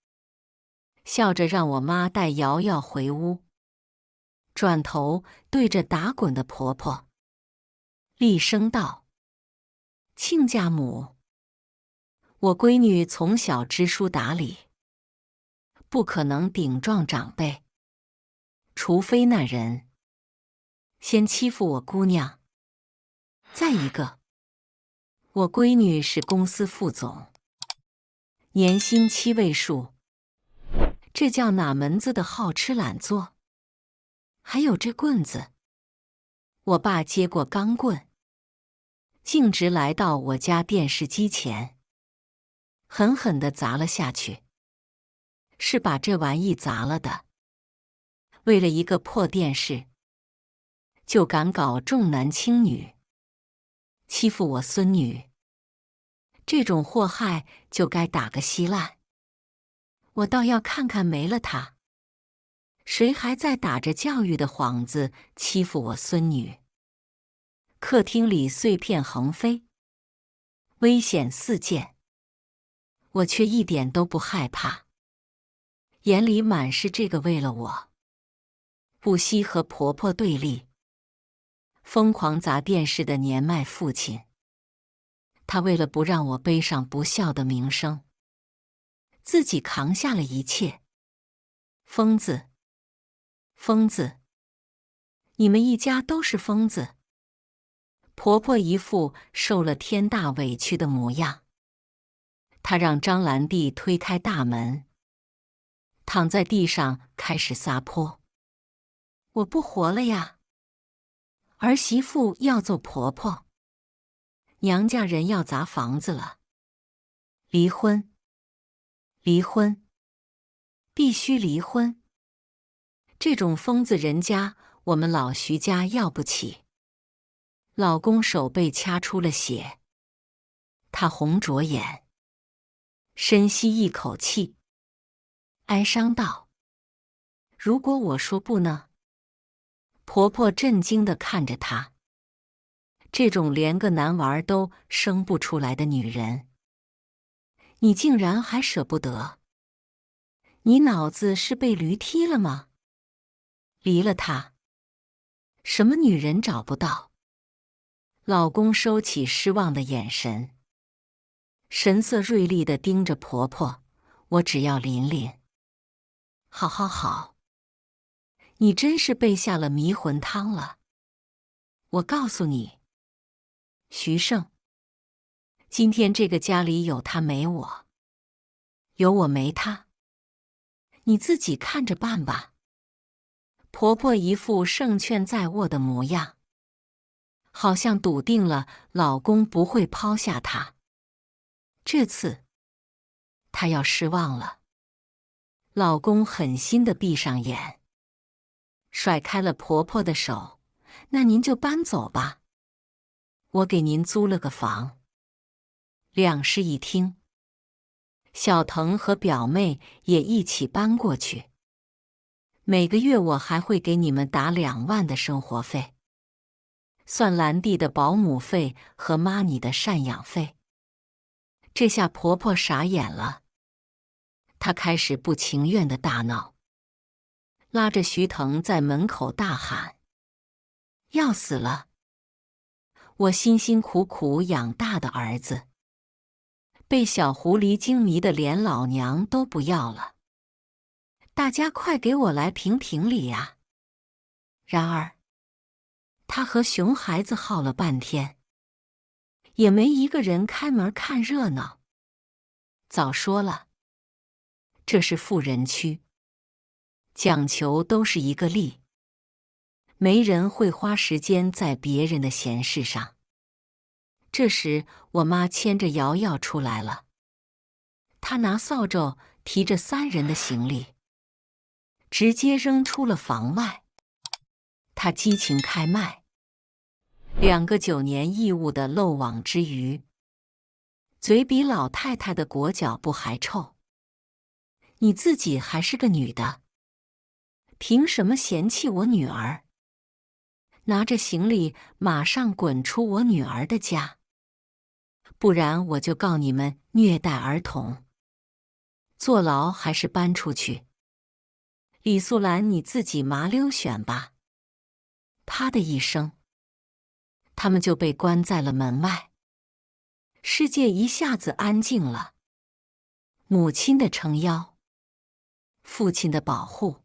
笑着让我妈带瑶瑶回屋，转头对着打滚的婆婆厉声道：“亲家母，我闺女从小知书达理，不可能顶撞长辈，除非那人先欺负我姑娘。再一个，我闺女是公司副总，年薪7位数，这叫哪门子的好吃懒做？还有这棍子！”我爸接过钢棍，径直来到我家电视机前，狠狠地砸了下去。是把这玩意砸了的。为了一个破电视，就敢搞重男轻女，欺负我孙女，这种祸害就该打个稀烂。我倒要看看没了他，谁还在打着教育的幌子欺负我孙女。客厅里碎片横飞，危险四溅，我却一点都不害怕，眼里满是这个为了我不惜和婆婆对立，疯狂砸电视的年迈父亲。他为了不让我背上不孝的名声，自己扛下了一切。疯子，疯子，你们一家都是疯子！婆婆一副受了天大委屈的模样。她让张兰娣推开大门，躺在地上开始撒泼。我不活了呀！儿媳妇要揍婆婆，娘家人要砸房子了，离婚，离婚，必须离婚！这种疯子人家，我们老徐家要不起。老公手被掐出了血，他红着眼，深吸一口气，哀伤道：“如果我说不呢？”婆婆震惊地看着他，这种连个男娃都生不出来的女人，你竟然还舍不得？你脑子是被驴踢了吗？离了他，什么女人找不到？老公收起失望的眼神，神色锐利地盯着婆婆。我只要琳琳。好好好，你真是被下了迷魂汤了。我告诉你，徐胜，今天这个家里有他没我，有我没他，你自己看着办吧。婆婆一副胜券在握的模样，好像笃定了老公不会抛下她。这次，她要失望了。老公狠心地闭上眼，甩开了婆婆的手。那您就搬走吧，我给您租了个房。两室一厅，小腾和表妹也一起搬过去。每个月我还会给你们打2万的生活费，算兰蒂的保姆费和妈你的赡养费。这下婆婆傻眼了，她开始不情愿的大闹，拉着徐腾在门口大喊：要死了！我辛辛苦苦养大的儿子，被小狐狸精迷得连老娘都不要了。大家快给我来评评理呀！然而，他和熊孩子耗了半天，也没一个人开门看热闹。早说了，这是富人区，讲求都是一个利，没人会花时间在别人的闲事上。这时，我妈牵着瑶瑶出来了，她拿扫帚提着3人的行李，直接扔出了房外。她激情开麦，2个9年义务的漏网之鱼，嘴比老太太的裹脚布还臭。你自己还是个女的，凭什么嫌弃我女儿？拿着行李马上滚出我女儿的家，不然我就告你们虐待儿童，坐牢还是搬出去？李素兰，你自己麻溜选吧。啪的一声，他们就被关在了门外。世界一下子安静了。母亲的撑腰，父亲的保护，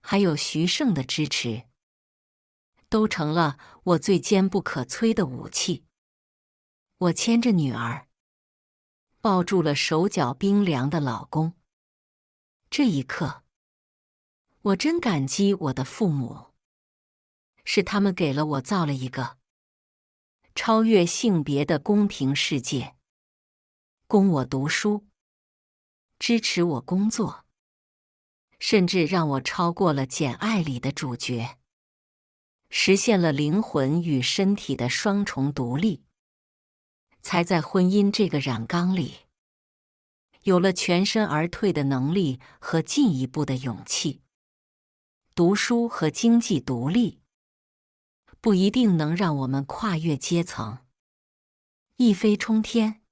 还有徐胜的支持，都成了我最坚不可摧的武器。我牵着女儿，抱住了手脚冰凉的老公。这一刻，我真感激我的父母，是他们给了我造了一个超越性别的公平世界，供我读书，支持我工作，甚至让我超过了《简爱》里的主角，实现了灵魂与身体的双重独立，才在婚姻这个染缸里，有了全身而退的能力和进一步的勇气。读书和经济独立，不一定能让我们跨越阶层，一飞冲天，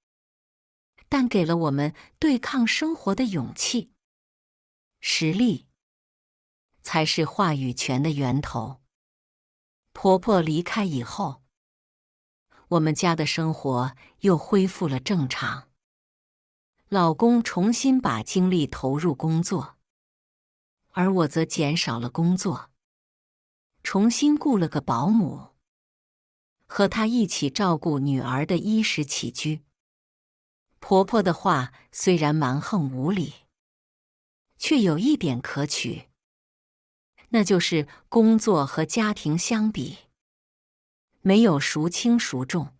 但给了我们对抗生活的勇气。实力才是话语权的源头。婆婆离开以后，我们家的生活又恢复了正常。老公重新把精力投入工作，而我则减少了工作，重新雇了个保姆，和她一起照顾女儿的衣食起居。婆婆的话虽然蛮横无理，却有一点可取，那就是工作和家庭相比，没有孰轻孰重。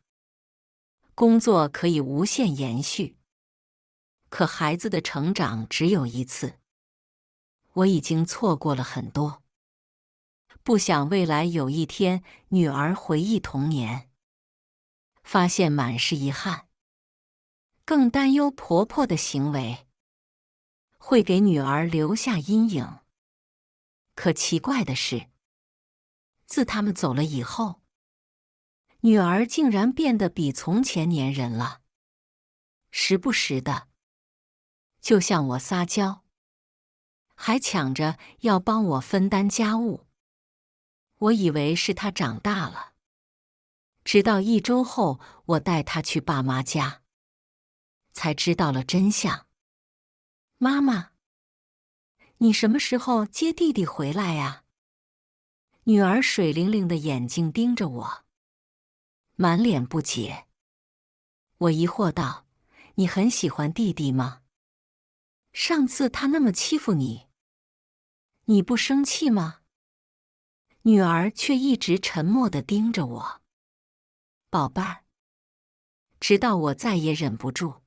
工作可以无限延续，可孩子的成长只有一次。我已经错过了很多，不想未来有一天女儿回忆童年，发现满是遗憾，更担忧婆婆的行为会给女儿留下阴影。可奇怪的是，自他们走了以后，女儿竟然变得比从前粘人了，时不时的就向我撒娇，还抢着要帮我分担家务。我以为是她长大了，直到1周后，我带她去爸妈家，才知道了真相。妈妈，你什么时候接弟弟回来呀？女儿水灵灵的眼睛盯着我，满脸不解。我疑惑道：“你很喜欢弟弟吗？上次他那么欺负你，你不生气吗？”女儿却一直沉默地盯着我。宝贝儿，直到我再也忍不住，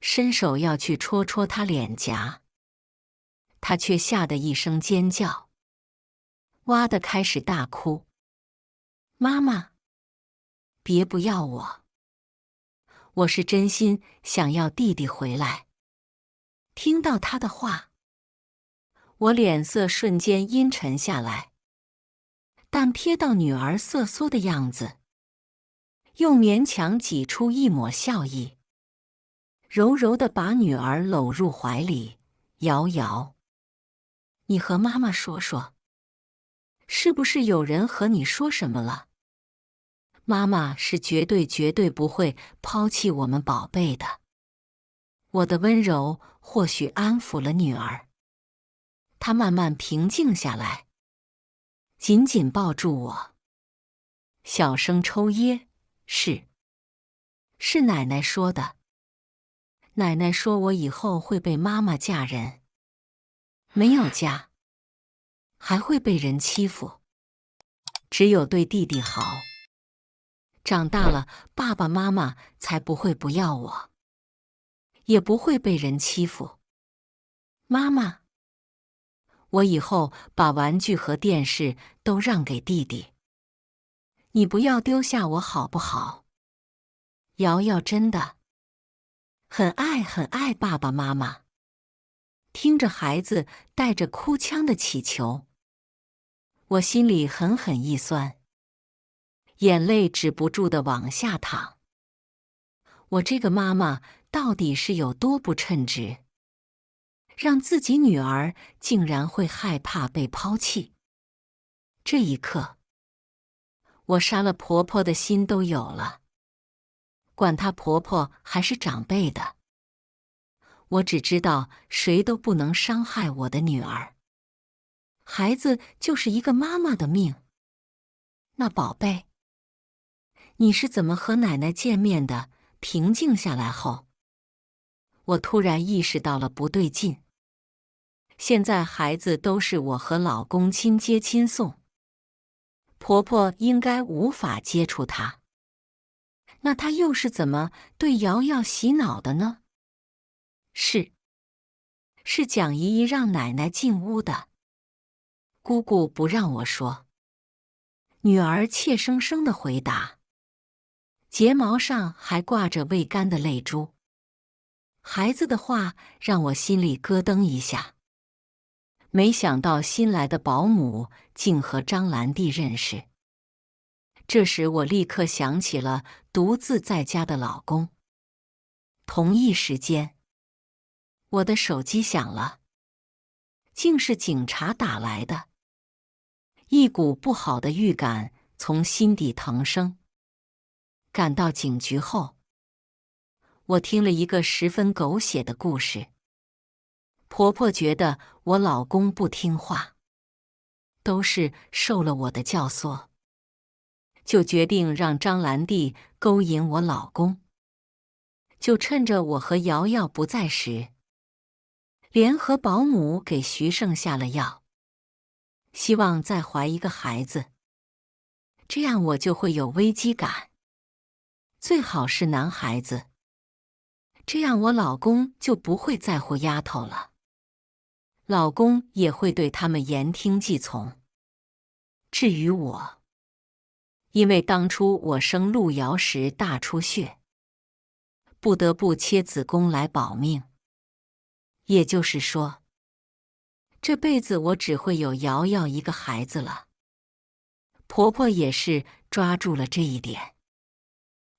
伸手要去戳戳她脸颊，她却吓得一声尖叫，哇地开始大哭。妈妈，别不要我，我是真心想要弟弟回来。听到她的话，我脸色瞬间阴沉下来，但瞥到女儿瑟缩的样子，又勉强挤出一抹笑意，柔柔地把女儿搂入怀里，摇摇：“你和妈妈说说，是不是有人和你说什么了？妈妈是绝对不会抛弃我们宝贝的。”我的温柔或许安抚了女儿，她慢慢平静下来，紧紧抱住我，小声抽噎：“是奶奶说的。奶奶说我以后会被妈妈嫁人，没有家，还会被人欺负，只有对弟弟好。长大了，爸爸妈妈才不会不要我，也不会被人欺负。妈妈，我以后把玩具和电视都让给弟弟，你不要丢下我好不好？瑶瑶真的很爱爸爸妈妈。听着孩子带着哭腔的乞求，我心里狠狠一酸，眼泪止不住地往下淌。我这个妈妈到底是有多不称职，让自己女儿竟然会害怕被抛弃。这一刻，我杀了婆婆的心都有了，管她婆婆还是长辈的。我只知道谁都不能伤害我的女儿，孩子就是一个妈妈的命。那宝贝，你是怎么和奶奶见面的？平静下来后，我突然意识到了不对劲。现在孩子都是我和老公亲接亲送，婆婆应该无法接触她，那她又是怎么对瑶瑶洗脑的呢？是蒋姨姨让奶奶进屋的，姑姑不让我说。女儿怯生生地回答，睫毛上还挂着未干的泪珠。孩子的话让我心里咯噔一下，没想到新来的保姆竟和张兰娣认识。这时我立刻想起了独自在家的老公。同一时间，我的手机响了，竟是警察打来的。一股不好的预感从心底腾升。赶到警局后，我听了一个十分狗血的故事。婆婆觉得我老公不听话，都是受了我的教唆，就决定让张兰娣勾引我老公，就趁着我和瑶瑶不在时，联合保姆给徐胜下了药，希望再怀一个孩子，这样我就会有危机感，最好是男孩子，这样我老公就不会在乎丫头了，老公也会对他们言听计从。至于我，因为当初我生陆瑶时大出血，不得不切子宫来保命，也就是说，这辈子我只会有瑶瑶一个孩子了。婆婆也是抓住了这一点。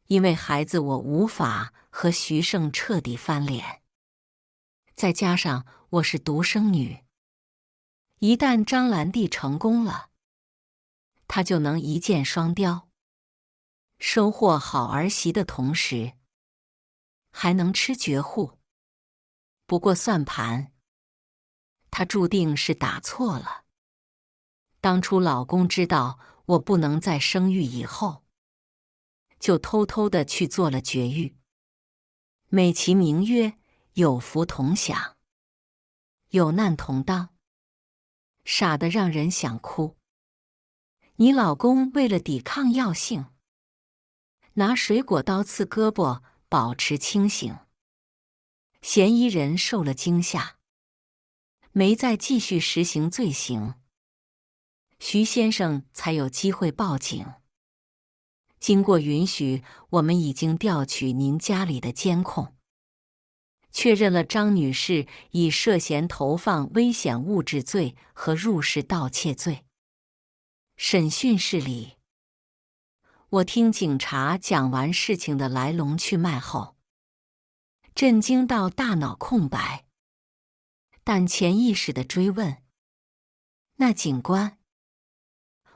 因为孩子，我无法和徐胜彻底翻脸，再加上我是独生女，一旦张兰娣成功了，她就能一箭双雕，收获好儿媳的同时，还能吃绝户。不过算盘，她注定是打错了。当初老公知道我不能再生育以后，就偷偷地去做了绝育，美其名曰有福同享，有难同当，傻得让人想哭。你老公为了抵抗药性，拿水果刀刺胳膊，保持清醒。嫌疑人受了惊吓，没再继续实行罪行，徐先生才有机会报警。经过允许，我们已经调取您家里的监控，确认了张女士已涉嫌投放危险物质罪和入室盗窃罪。审讯室里，我听警察讲完事情的来龙去脉后，震惊到大脑空白，但潜意识地追问：那警官，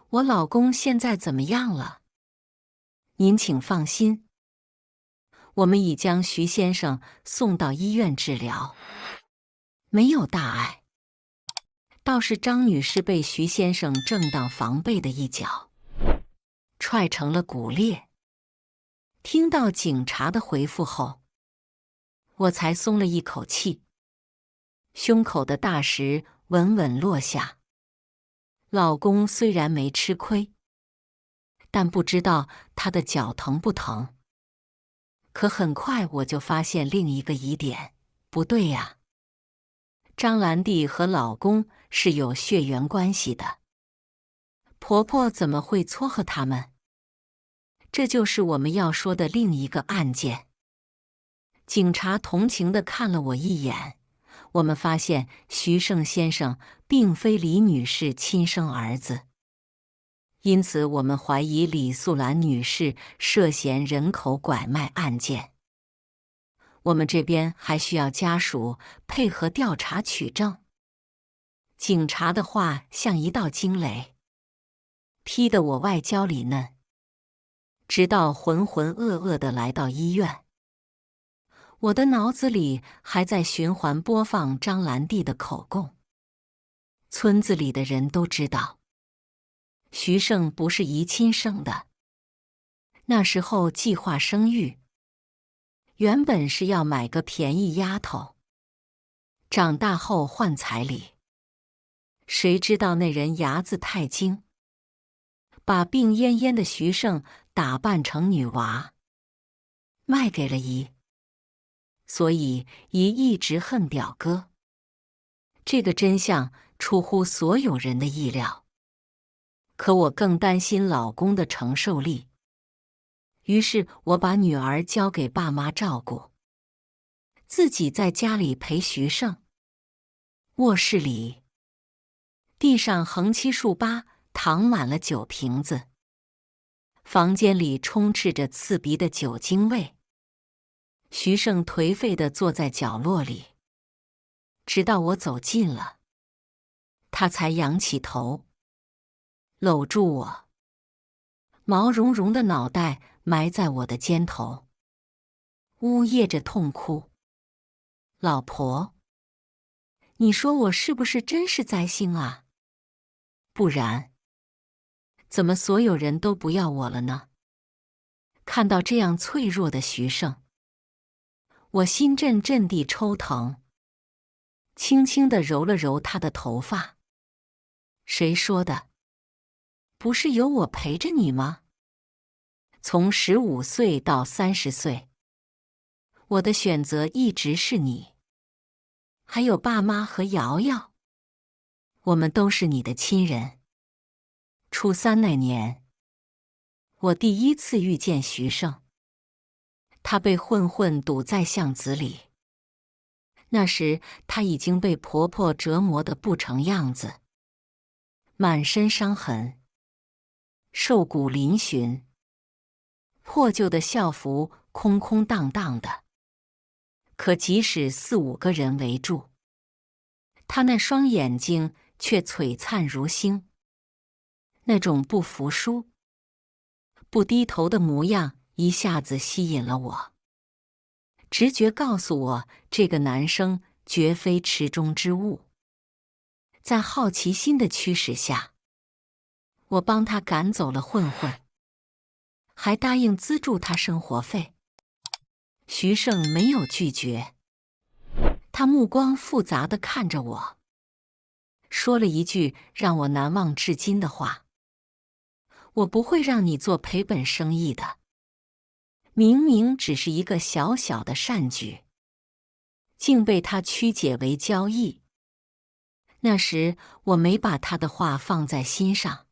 我老公现在怎么样了？您请放心，我们已将徐先生送到医院治疗，没有大碍。倒是张女士被徐先生正当防备的一脚踹成了骨裂。听到警察的回复后，我才松了一口气，胸口的大石稳稳落下。老公虽然没吃亏，但不知道他的脚疼不疼。可很快我就发现另一个疑点，不对呀，张兰娣和老公是有血缘关系的，婆婆怎么会撮合他们？这就是我们要说的另一个案件。警察同情地看了我一眼，我们发现徐胜先生并非李女士亲生儿子，因此我们怀疑李素兰女士涉嫌人口拐卖案件。我们这边还需要家属配合调查取证。警察的话像一道惊雷，劈得我外焦里嫩。直到浑浑噩噩地来到医院，我的脑子里还在循环播放张兰娣的口供。村子里的人都知道，徐胜不是姨亲生的。那时候计划生育，原本是要买个便宜丫头，长大后换彩礼。谁知道那人牙子太精，把病恹恹的徐胜打扮成女娃，卖给了姨。所以姨一直恨表哥。这个真相出乎所有人的意料，可我更担心老公的承受力。于是我把女儿交给爸妈照顾，自己在家里陪徐胜。卧室里，地上横七竖八躺满了酒瓶子，房间里充斥着刺鼻的酒精味。徐胜颓废地坐在角落里，直到我走近了，他才仰起头，搂住我，毛茸茸的脑袋埋在我的肩头，呜咽着痛哭。老婆，你说我是不是真是灾星啊？不然，怎么所有人都不要我了呢？看到这样脆弱的徐胜，我心阵阵地抽疼，轻轻地揉了揉他的头发。谁说的？不是有我陪着你吗？从15岁到30岁，我的选择一直是你。还有爸妈和瑶瑶，我们都是你的亲人。初3那年，我第一次遇见徐胜，他被混混堵在巷子里。那时他已经被婆婆折磨得不成样子，满身伤痕。瘦骨嶙峋，破旧的校服空空荡荡的，可即使4、5个人围住，他那双眼睛却璀璨如星。那种不服输、不低头的模样一下子吸引了我。直觉告诉我，这个男生绝非池中之物。在好奇心的驱使下，我帮他赶走了混混，还答应资助他生活费。徐胜没有拒绝，他目光复杂地看着我，说了一句让我难忘至今的话：我不会让你做赔本生意的。明明只是一个小小的善举，竟被他曲解为交易。那时我没把他的话放在心上，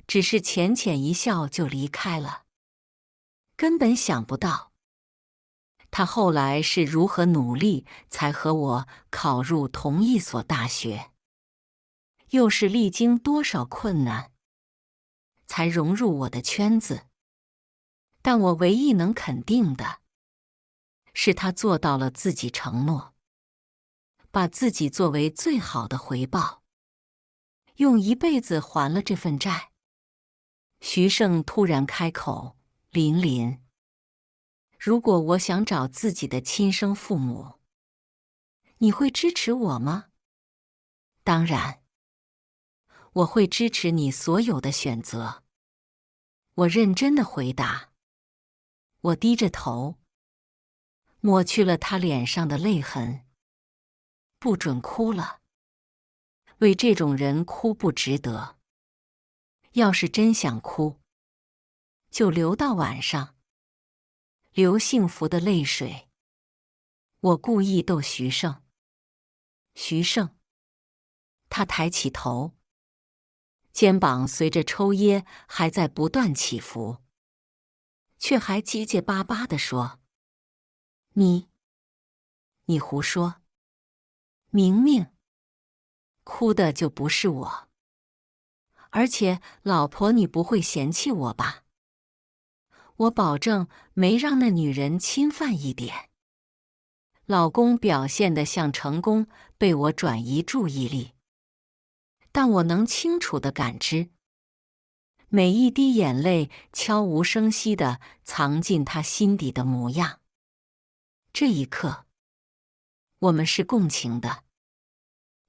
只是浅浅一笑就离开了。根本想不到，他后来是如何努力才和我考入同一所大学，又是历经多少困难，才融入我的圈子。但我唯一能肯定的，是他做到了自己承诺，把自己作为最好的回报，用一辈子还了这份债。徐胜突然开口：琳琳，如果我想找自己的亲生父母，你会支持我吗？当然，我会支持你所有的选择。我认真地回答。我低着头，抹去了他脸上的泪痕。不准哭了，为这种人哭不值得。要是真想哭，就留到晚上，流幸福的泪水。我故意逗徐胜。徐胜，他抬起头，肩膀随着抽噎还在不断起伏，却还结结巴巴地说：你胡说，明明哭的就不是我，而且老婆你不会嫌弃我吧？我保证没让那女人侵犯一点。老公表现得像成功被我转移注意力，但我能清楚地感知，每一滴眼泪悄无声息地藏进他心底的模样。这一刻，我们是共情的。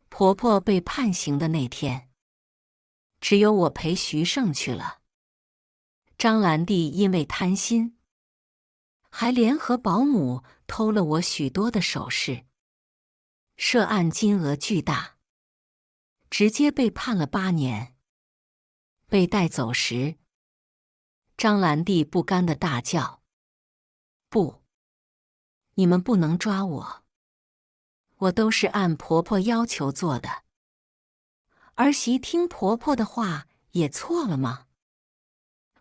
婆婆被判刑的那天，只有我陪徐胜去了。张兰娣因为贪心，还联合保姆偷了我许多的首饰，涉案金额巨大，直接被判了8年。被带走时，张兰娣不甘地大叫：不，你们不能抓我，我都是按婆婆要求做的。儿媳听婆婆的话也错了吗？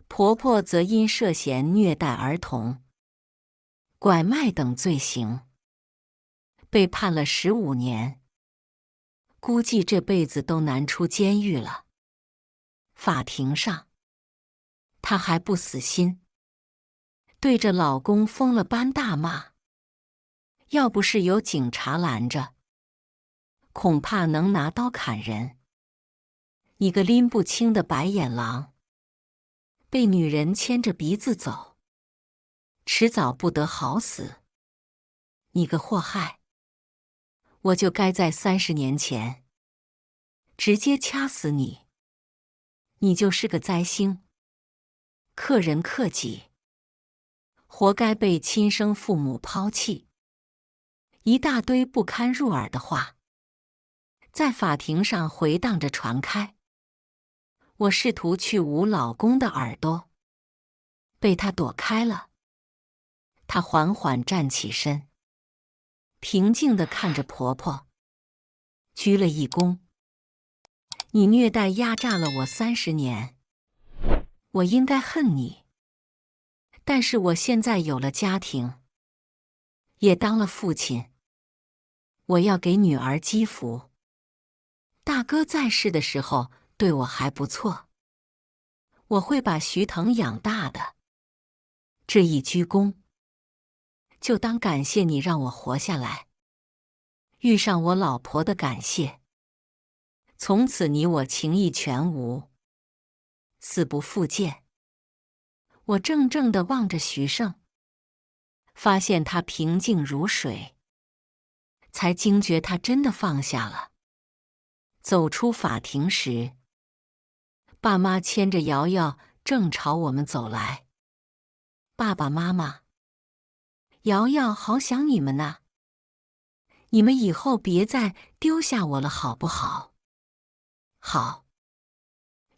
婆婆则因涉嫌虐待儿童、拐卖等罪行，被判了15年，估计这辈子都难出监狱了。法庭上，她还不死心，对着老公疯了般大骂。要不是有警察拦着，恐怕能拿刀砍人。你个拎不清的白眼狼，被女人牵着鼻子走，迟早不得好死。你个祸害，我就该在30年前直接掐死你。你就是个灾星，克人克己，活该被亲生父母抛弃。一大堆不堪入耳的话，在法庭上回荡着传开。我试图去捂老公的耳朵，被他躲开了。他缓缓站起身，平静地看着婆婆，鞠了一躬。你虐待压榨了我30年，我应该恨你。但是我现在有了家庭，也当了父亲，我要给女儿积福。大哥在世的时候对我还不错，我会把徐腾养大的。这一鞠躬，就当感谢你让我活下来，遇上我老婆的感谢。从此你我情义全无，死不复见。我怔怔地望着徐胜，发现他平静如水，才惊觉他真的放下了。走出法庭时，爸妈牵着瑶瑶正朝我们走来。爸爸妈妈，瑶瑶好想你们呐！你们以后别再丢下我了，好不好？好。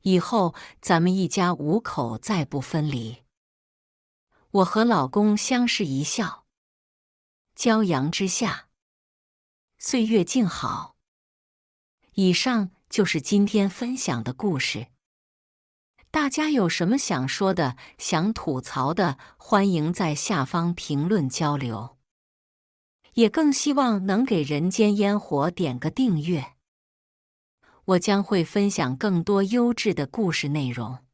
以后咱们一家5口再不分离。我和老公相视一笑，骄阳之下，岁月静好。以上就是今天分享的故事。大家有什么想说的、想吐槽的，欢迎在下方评论交流。也更希望能给人间烟火点个订阅。我将会分享更多优质的故事内容。